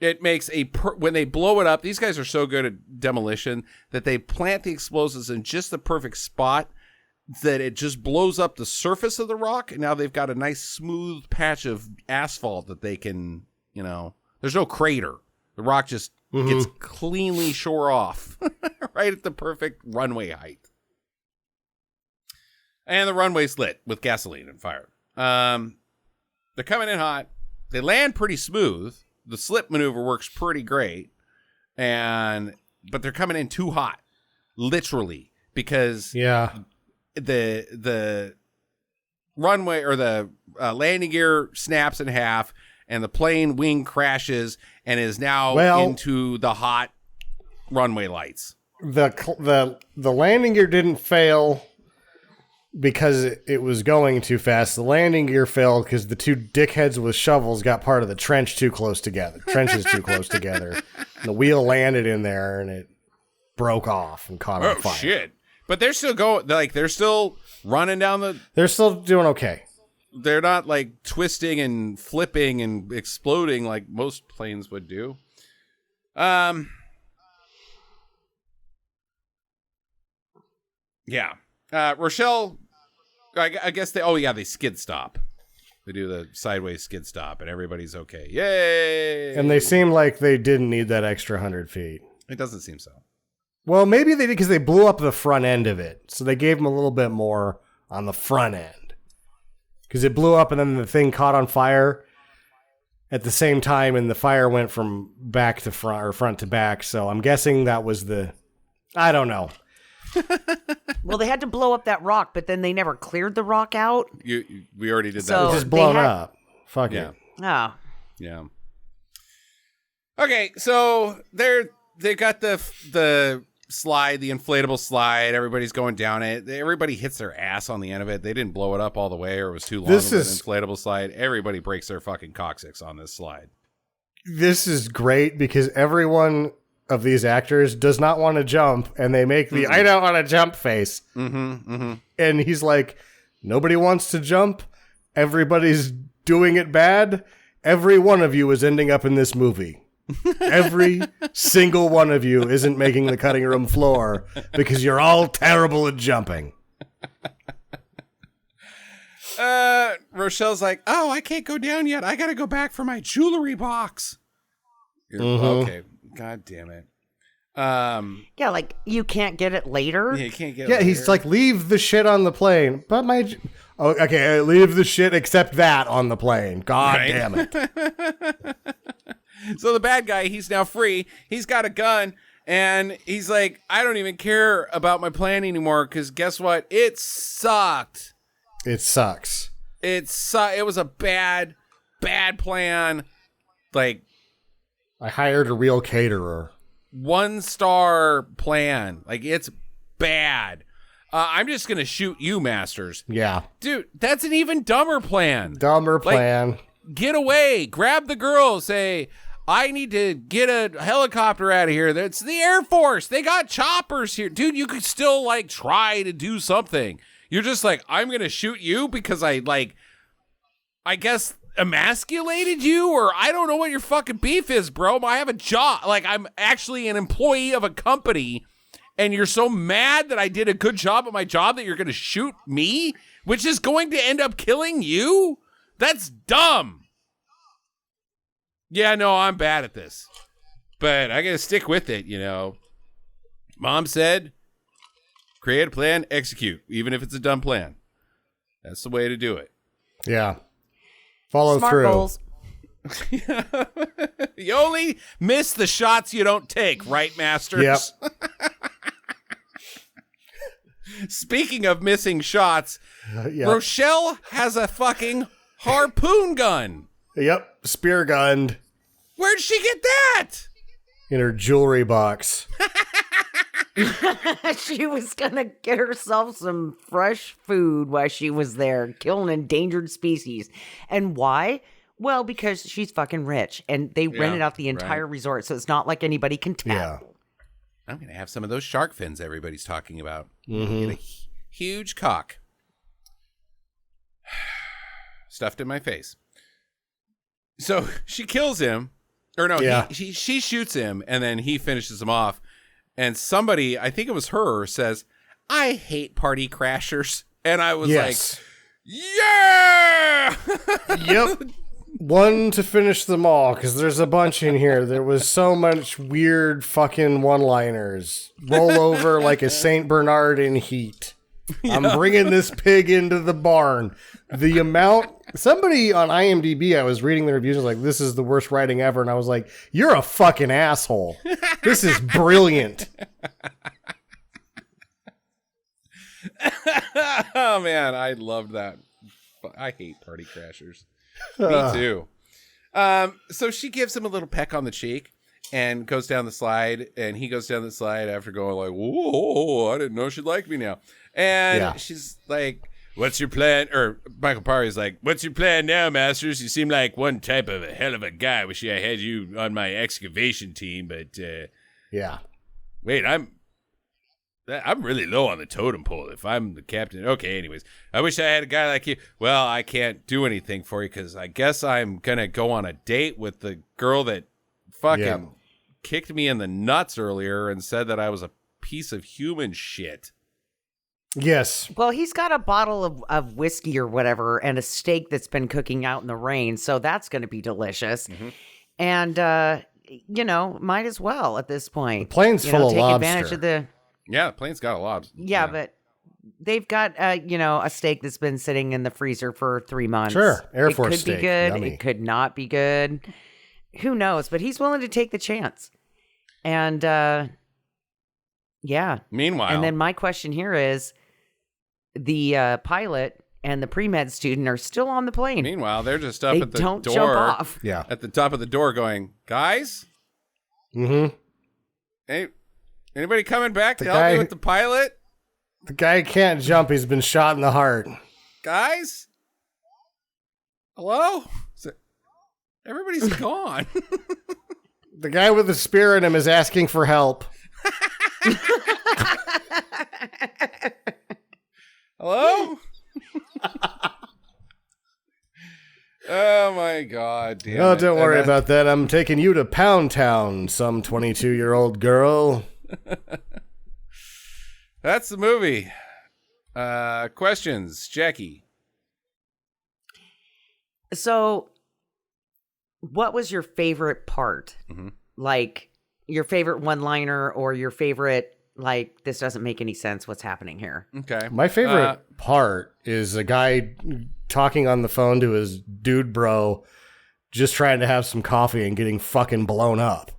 It makes when they blow it up, these guys are so good at demolition that they plant the explosives in just the perfect spot that it just blows up the surface of the rock. And now they've got a nice smooth patch of asphalt that they can, there's no crater. The rock just gets cleanly shore off right at the perfect runway height. And the runway's lit with gasoline and fire. They're coming in hot. They land pretty smooth. The slip maneuver works pretty great. But they're coming in too hot, literally, because the runway or the landing gear snaps in half, and the plane wing crashes and is now into the hot runway lights. The landing gear didn't fail because it was going too fast. The landing gear failed because the two dickheads with shovels got part of the trench too close together. Trenches too close together. And the wheel landed in there and it broke off and caught on fire. Oh shit! But they're still going. Like they're still running down the. They're still doing okay. They're not like twisting and flipping and exploding like most planes would do. Yeah. Rochelle, I guess they skid stop. They do the sideways skid stop and everybody's okay. Yay! And they seem like they didn't need that extra 100 feet. It doesn't seem so. Well, maybe they did because they blew up the front end of it. So they gave them a little bit more on the front end. Because it blew up and then the thing caught on fire at the same time and the fire went from back to front or front to back. So I'm guessing that was I don't know. Well, they had to blow up that rock, but then they never cleared the rock out. We already did So that. It's just blown up. Fuck yeah. it. Oh. Yeah. Okay, so they got the slide, the inflatable slide. Everybody's going down it. Everybody hits their ass on the end of it. They didn't blow it up all the way or it was too long of an inflatable slide. Everybody breaks their fucking coccyx on this slide. This is great because everyone of these actors does not want to jump and they make the I don't want to jump face. And he's like, nobody wants to jump. Everybody's doing it bad. Every one of you is ending up in this movie. Every single one of you isn't making the cutting room floor because you're all terrible at jumping. Rochelle's like, oh, I can't go down yet. I got to go back for my jewelry box. Okay. God damn it. Yeah, like you can't get it later. Yeah, you can't get it Yeah, later. he's like, leave the shit on the plane. But okay, leave the shit except that on the plane. God damn it. So the bad guy, he's now free. He's got a gun, and he's like, I don't even care about my plan anymore, because guess what? It sucked. It sucks. It was a bad plan. Like, I hired a real caterer. 1-star plan. Like, it's bad. I'm just going to shoot you, Masters. Yeah. Dude, that's an even dumber plan. Dumber plan. Get away. Grab the girl. Say, I need to get a helicopter out of here. That's the Air Force. They got choppers here. Dude, you could still, like, try to do something. You're just like, I'm going to shoot you because I guess, emasculated you, or I don't know what your fucking beef is, bro. I have a job. Like, I'm actually an employee of a company, and you're so mad that I did a good job at my job that you're going to shoot me, which is going to end up killing you? That's dumb. Yeah, no, I'm bad at this, but I got to stick with it, you know. Mom said, create a plan, execute, even if it's a dumb plan. That's the way to do it. Yeah. Follow Smart through. goals. You only miss the shots you don't take, right, Masters? Yep. Speaking of missing shots, Yep. Rochelle has a fucking harpoon gun. Yep. Spear gunned Where'd she get that? in her jewelry box. She was gonna get herself some fresh food while she was there, kill an endangered species. And why? Well, because she's fucking rich, and they rented out the entire resort, so it's not like anybody can tap. Yeah. I'm going to have some of those shark fins everybody's talking about. Mm-hmm. Get a huge cock stuffed in my face. So she kills him. Or no, Yeah. she shoots him, and then he finishes him off. And somebody, I think it was her, says, I hate party crashers. And I was like, yeah! Yep. One to finish them all, because there's a bunch in here. There was so much weird fucking one-liners. Roll over like a Saint Bernard in heat. I'm bringing this pig into the barn. The amount... Somebody on IMDb, I was reading the reviews, was like, this is the worst writing ever. And I was like, you're a fucking asshole. This is brilliant. Oh, man, I loved that. I hate party crashers. Me too. So she gives him a little peck on the cheek and goes down the slide, and he goes down the slide after going like, whoa, I didn't know she'd like me now. And she's like, what's your plan? Or Michael Parry's like, what's your plan now, Masters? You seem like one type of a hell of a guy. Wish I had you on my excavation team, but wait, I'm really low on the totem pole if I'm the captain. Okay, anyways, I wish I had a guy like you. Well, I can't do anything for you because I guess I'm going to go on a date with the girl that fucking kicked me in the nuts earlier and said that I was a piece of human shit. Yes. Well, he's got a bottle of whiskey or whatever and a steak that's been cooking out in the rain, so that's going to be delicious. Mm-hmm. And, might as well at this point. The plane's full of take lobster. Advantage of the... Yeah, the plane's got a lobster. Yeah, but they've got, a steak that's been sitting in the freezer for 3 months. Sure, Air Force steak. It could be good. Yummy. It could not be good. Who knows? But he's willing to take the chance. And, Meanwhile. And then my question here is, the pilot and the pre-med student are still on the plane. Meanwhile, they're just up at the don't door. Jump off. Yeah. At the top of the door going, guys? Mm-hmm. Hey, anybody coming back to help me with the pilot? The guy can't jump. He's been shot in the heart. Guys? Hello? Everybody's gone. The guy with the spear in him is asking for help. Hello? Oh my God! Damn Oh, don't worry about that. I'm taking you to Pound Town, some 22-year-old girl. That's the movie. Questions, Jackie? So, what was your favorite part? Mm-hmm. Like your favorite one-liner or your favorite? Like, this doesn't make any sense. What's happening here? Okay. My favorite part is a guy talking on the phone to his dude bro, just trying to have some coffee and getting fucking blown up.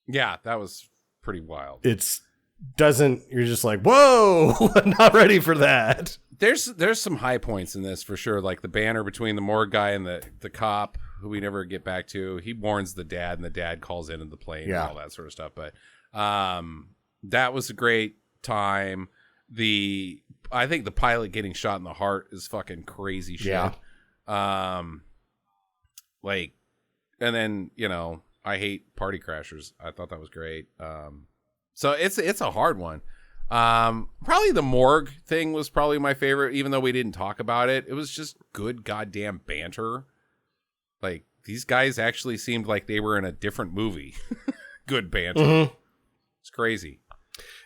Yeah, that was pretty wild. You're just like, whoa, I'm not ready for that. There's some high points in this for sure. Like the banner between the morgue guy and the cop who we never get back to. He warns the dad and the dad calls into the plane and all that sort of stuff. But, that was a great time. I think the pilot getting shot in the heart is fucking crazy shit. Yeah. And then, I hate party crashers. I thought that was great. So it's a hard one. Probably the morgue thing was probably my favorite, even though we didn't talk about it. It was just good goddamn banter. Like, these guys actually seemed like they were in a different movie. Good banter. Mm-hmm. It's crazy.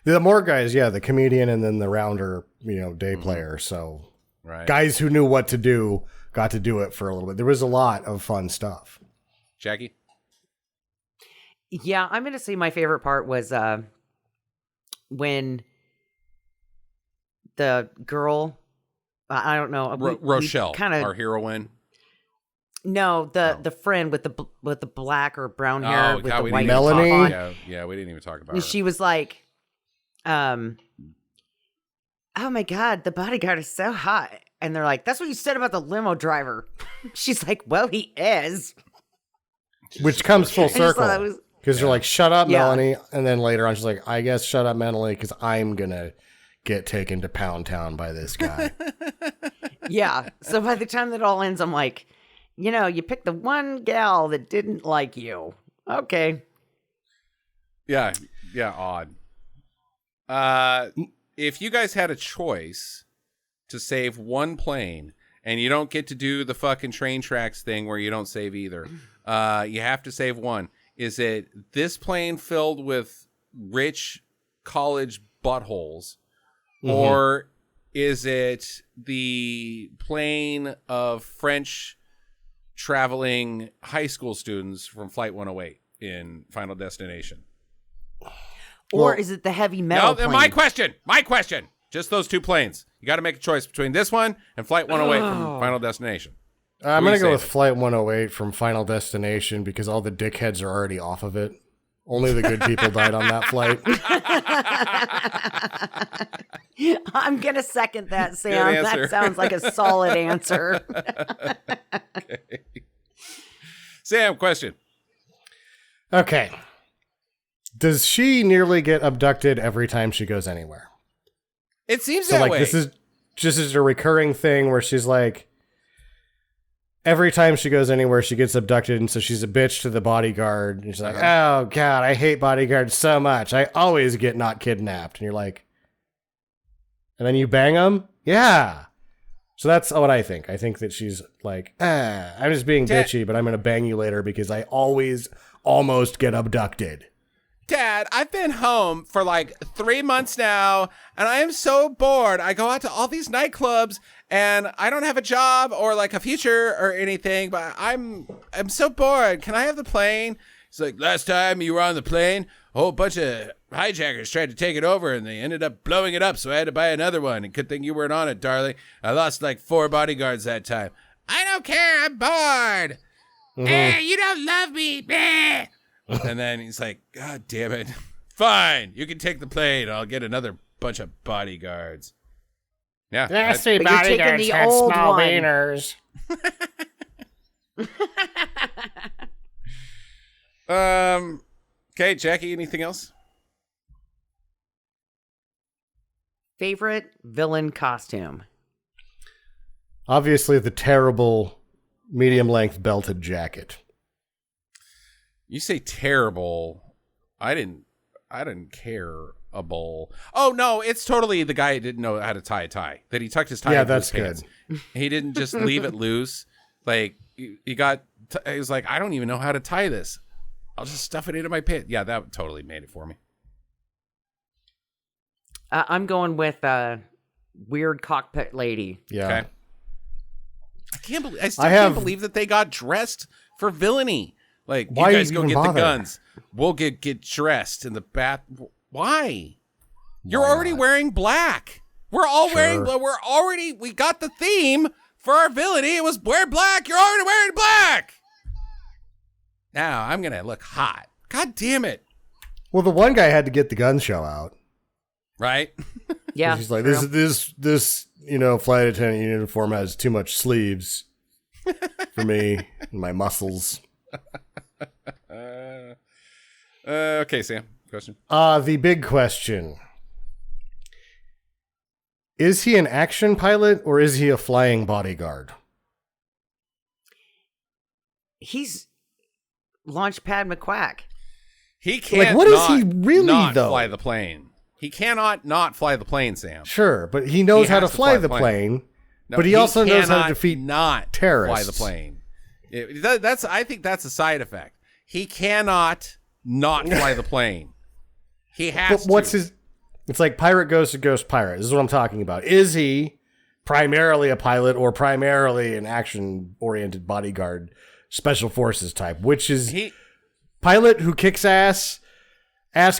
The more guys, the comedian and then the rounder, day player. So guys who knew what to do got to do it for a little bit. There was a lot of fun stuff. Jackie? Yeah, I'm going to say my favorite part was when the girl, I don't know. Rochelle, our heroine. No, the friend with the black or brown hair with the white Melanie. top on. Yeah, we didn't even talk about her. She was like, oh my God, the bodyguard is so hot. And they're like, that's what you said about the limo driver. She's like, well, he is. Which comes full circle. Because you're like, shut up, Melanie. And then later on, she's like, I guess shut up, Melanie, because I'm going to get taken to Pound Town by this guy. Yeah. So by the time that all ends, I'm like, you picked the one gal that didn't like you. Okay. Yeah, odd. If you guys had a choice to save one plane, and you don't get to do the fucking train tracks thing where you don't save either, you have to save one. Is it this plane filled with rich college buttholes, or is it the plane of French traveling high school students from Flight 108 in Final Destination? Or is it the heavy metal plane? My question. Just those two planes. You got to make a choice between this one and Flight 108 from Final Destination. I'm going to go with Flight 108 from Final Destination because all the dickheads are already off of it. Only the good people died on that flight. I'm going to second that, Sam. That sounds like a solid answer. Okay. Sam, question. Okay. Does she nearly get abducted every time she goes anywhere? It seems that way. This is just a recurring thing where she's like, every time she goes anywhere, she gets abducted, and so she's a bitch to the bodyguard. And she's like, oh, God, I hate bodyguards so much. I always get not kidnapped. And you're like, and then you bang them? Yeah. So that's what I think. I think that she's like, I'm just being bitchy, but I'm going to bang you later because I always almost get abducted. Dad, I've been home for like 3 months now, and I am so bored. I go out to all these nightclubs, and I don't have a job or like a future or anything, but I'm so bored. Can I have the plane? He's like, last time you were on the plane, a whole bunch of hijackers tried to take it over, and they ended up blowing it up, so I had to buy another one. And good thing you weren't on it, darling. I lost like 4 bodyguards that time. I don't care. I'm bored. You don't love me. Bleh. And then he's like, God damn it. Fine. You can take the plane. I'll get another bunch of bodyguards. Yeah. Yes, bodyguards had small wieners. Okay, Jackie, anything else? Favorite villain costume? Obviously, the terrible medium-length belted jacket. You say terrible. I didn't care a bowl. Oh no, it's totally the guy who didn't know how to tie a tie. That he tucked his tie into his pants. Good. He didn't just leave it loose. Like he was like, I don't even know how to tie this. I'll just stuff it into my pants. Yeah, that totally made it for me. I'm going with weird cockpit lady. Yeah. Okay. I still can't believe that they got dressed for villainy. Like, you guys go get the guns. We'll get dressed in the bath. Why? You're already wearing black. We're all wearing we got the theme for our villainy. It was wear black. You're already wearing black. Now I'm going to look hot. God damn it. Well, the one guy had to get the gun show out. Right? Yeah. He's like, this flight attendant uniform has too much sleeves for me and my muscles. Okay, Sam. Question. The big question. Is he an action pilot or is he a flying bodyguard? He's Launchpad McQuack. He can't fly the plane. He cannot not fly the plane, Sam. Sure, but he knows how to fly the plane. No, but he also knows how to defeat terrorists. Fly the plane. I think that's a side effect. He cannot not fly the plane. He has to. It's like pirate goes to ghost pirate. This is what I'm talking about. Is he primarily a pilot or primarily an action-oriented bodyguard, special forces type? Which is pilot who kicks ass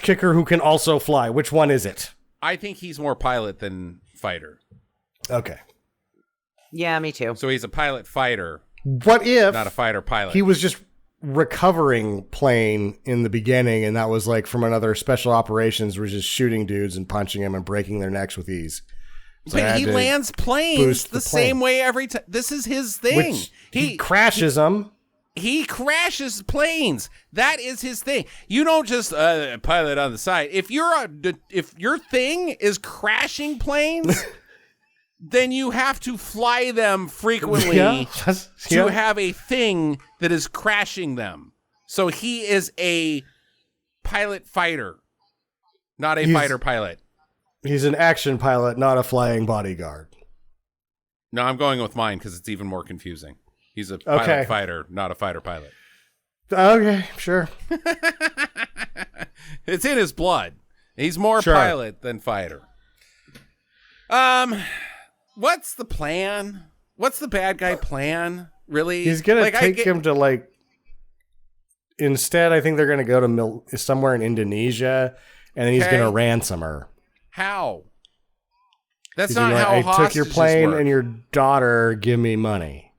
kicker who can also fly. Which one is it? I think he's more pilot than fighter. Okay. Yeah, me too. So he's a pilot fighter. What if not a fighter pilot? He was just recovering plane in the beginning, and that was like from another special operations, was just shooting dudes and punching them and breaking their necks with ease. So but he lands planes the same way every time. This is his thing. He crashes them. He crashes planes. That is his thing. You don't just pilot on the side. If your thing is crashing planes. Then you have to fly them frequently to have a thing that is crashing them. So he is a pilot fighter, not a fighter pilot. He's an action pilot, not a flying bodyguard. No, I'm going with mine because it's even more confusing. He's a pilot fighter, not a fighter pilot. Okay, sure. It's in his blood. He's more pilot than fighter. What's the plan? What's the bad guy plan? Really? He's gonna take him to like. Instead, I think they're gonna go to somewhere in Indonesia, and then he's gonna ransom her. How? That's He's not like, how I hostages took your plane work. and your daughter. Give me money.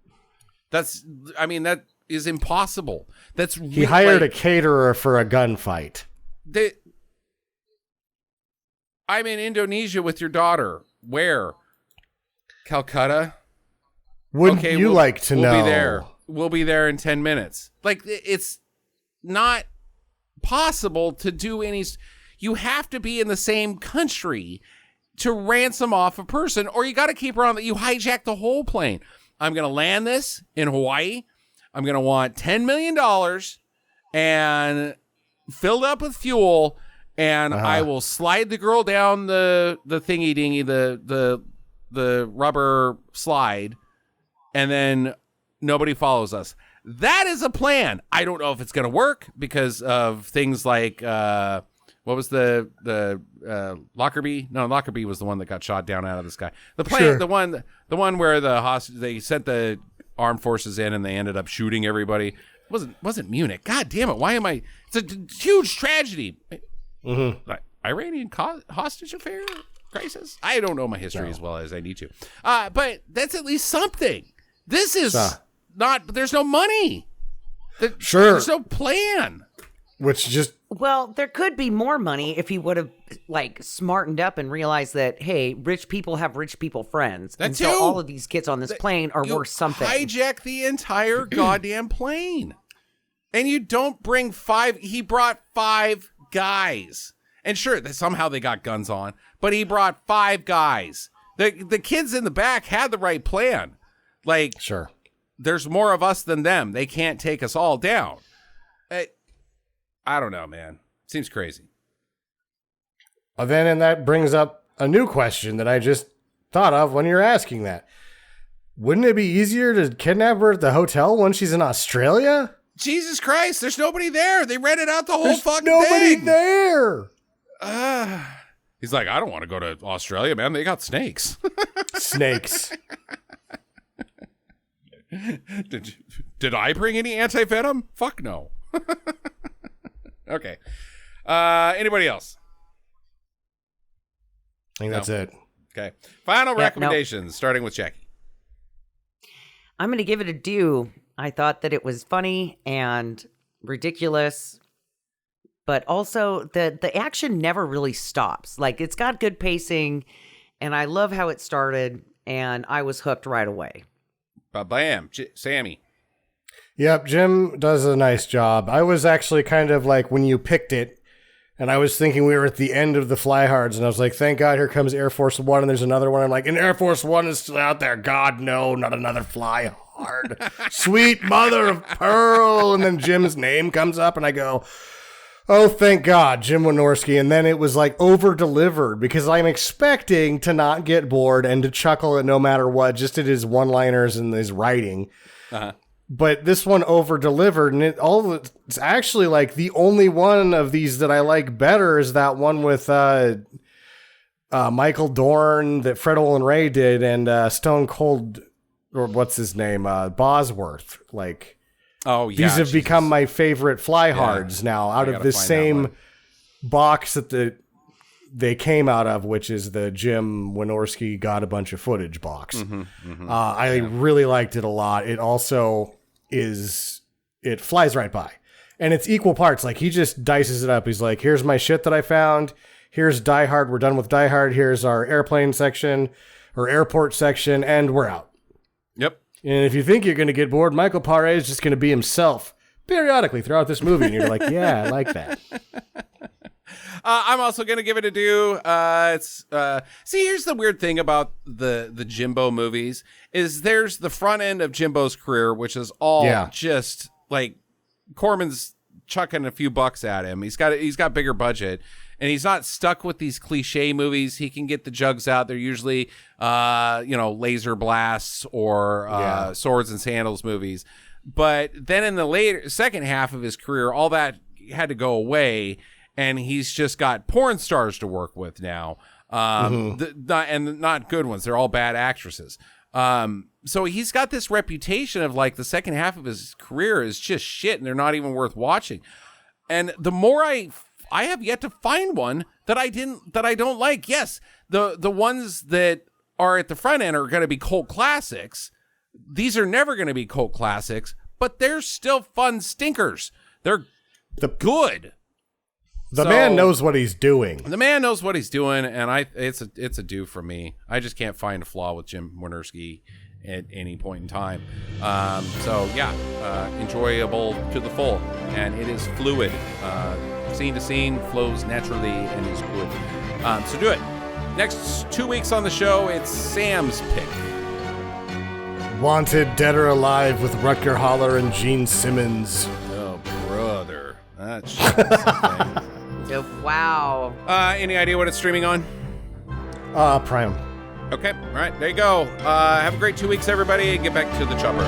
That is impossible. He hired a caterer for a gunfight. I'm in Indonesia with your daughter. Where? Calcutta? Wouldn't you like to know? We'll be there. We'll be there in 10 minutes. Like, it's not possible to do any... You have to be in the same country to ransom off a person, or you got to keep her on. You hijack the whole plane. I'm going to land this in Hawaii. I'm going to want $10 million and filled up with fuel, and I will slide the girl down the thingy dingy, the rubber slide, and then nobody follows us. That is a plan. I don't know if it's going to work because of things like what was the Lockerbie? No, Lockerbie was the one that got shot down out of the sky. The plan, sure. the one where they sent the armed forces in and they ended up shooting everybody. It wasn't Munich. God damn it! Why am I? It's a huge tragedy. Mm-hmm. Iranian hostage affair crisis. I don't know my history as well as I need to. But that's at least something. This is not. There's no money. There's no plan. Which just. Well, there could be more money if he would have smartened up and realized that, hey, rich people have rich people friends. That's so all of these kids on this plane are worth something. Hijack the entire goddamn plane. And you don't bring 5. He brought 5 guys. And sure, somehow they got guns on, but he brought 5 guys. The kids in the back had the right plan. Sure. There's more of us than them. They can't take us all down. I don't know, man. Seems crazy. And that brings up a new question that I just thought of when you're asking that. Wouldn't it be easier to kidnap her at the hotel when she's in Australia? Jesus Christ, there's nobody there. They rented out the whole fucking nobody thing. There. He's like, I don't want to go to Australia, man. They got snakes. Snakes. Did I bring any anti-venom? Fuck no. Okay. Anybody else? I think that's it. Okay. Final recommendations, starting with Jackie. I'm going to give it a do. I thought that it was funny and ridiculous, but also the action never really stops. It's got good pacing, and I love how it started, and I was hooked right away. Bam. Sammy. Yep, Jim does a nice job. I was actually kind of when you picked it, and I was thinking we were at the end of the flyhards, and I was like, thank God, here comes Air Force One, and there's another one. I'm like, and Air Force One is still out there. God, no, not another flyhard. Sweet mother of pearl. And then Jim's name comes up, and I go, oh, thank God, Jim Wynorski. And then it was over-delivered, because I'm expecting to not get bored and to chuckle at no matter what, just at his one-liners and his writing. Uh-huh. But this one over-delivered, and it's actually the only one of these that I like better is that one with Michael Dorn that Fred Olen Ray did, and Stone Cold, or what's his name, Bosworth. Oh yeah, these have become my favorite flyhards now, out of this same box that they came out of, which is the Jim Wynorski got a bunch of footage box. Mm-hmm, mm-hmm. I really liked it a lot. It also it flies right by, and it's equal parts. He just dices it up. He's like, here's my shit that I found. Here's Die Hard. We're done with Die Hard. Here's our airplane section or airport section, and we're out. Yep. And if you think you're going to get bored, Michael Paré is just going to be himself periodically throughout this movie, and you're like, yeah, I like that. I'm also going to give it a do. See, here's the weird thing about the Jimbo movies is there's the front end of Jimbo's career, which is all just Corman's chucking a few bucks at him. He's got bigger budget, and he's not stuck with these cliche movies. He can get the jugs out. They're usually, laser blasts or swords and sandals movies. But then in the second half of his career, all that had to go away. And he's just got porn stars to work with now, not good ones. They're all bad actresses. So he's got this reputation of like the second half of his career is just shit and they're not even worth watching. And the more I have yet to find one that I don't like. Yes, the ones that are at the front end are going to be cult classics. These are never going to be cult classics, but they're still fun stinkers. They're good. The man knows what he's doing. The man knows what he's doing, and it's a do for me. I just can't find a flaw with Jim Wynorski at any point in time. Enjoyable to the full, and it is fluid. Scene to scene, flows naturally, and is good. So do it. Next 2 weeks on the show, it's Sam's pick. Wanted Dead or Alive with Rutger Hauer and Gene Simmons. Oh, brother. That's something. Wow. Any idea what it's streaming on? Prime. Okay. All right. There you go. Have a great 2 weeks, everybody. Get back to the chopper.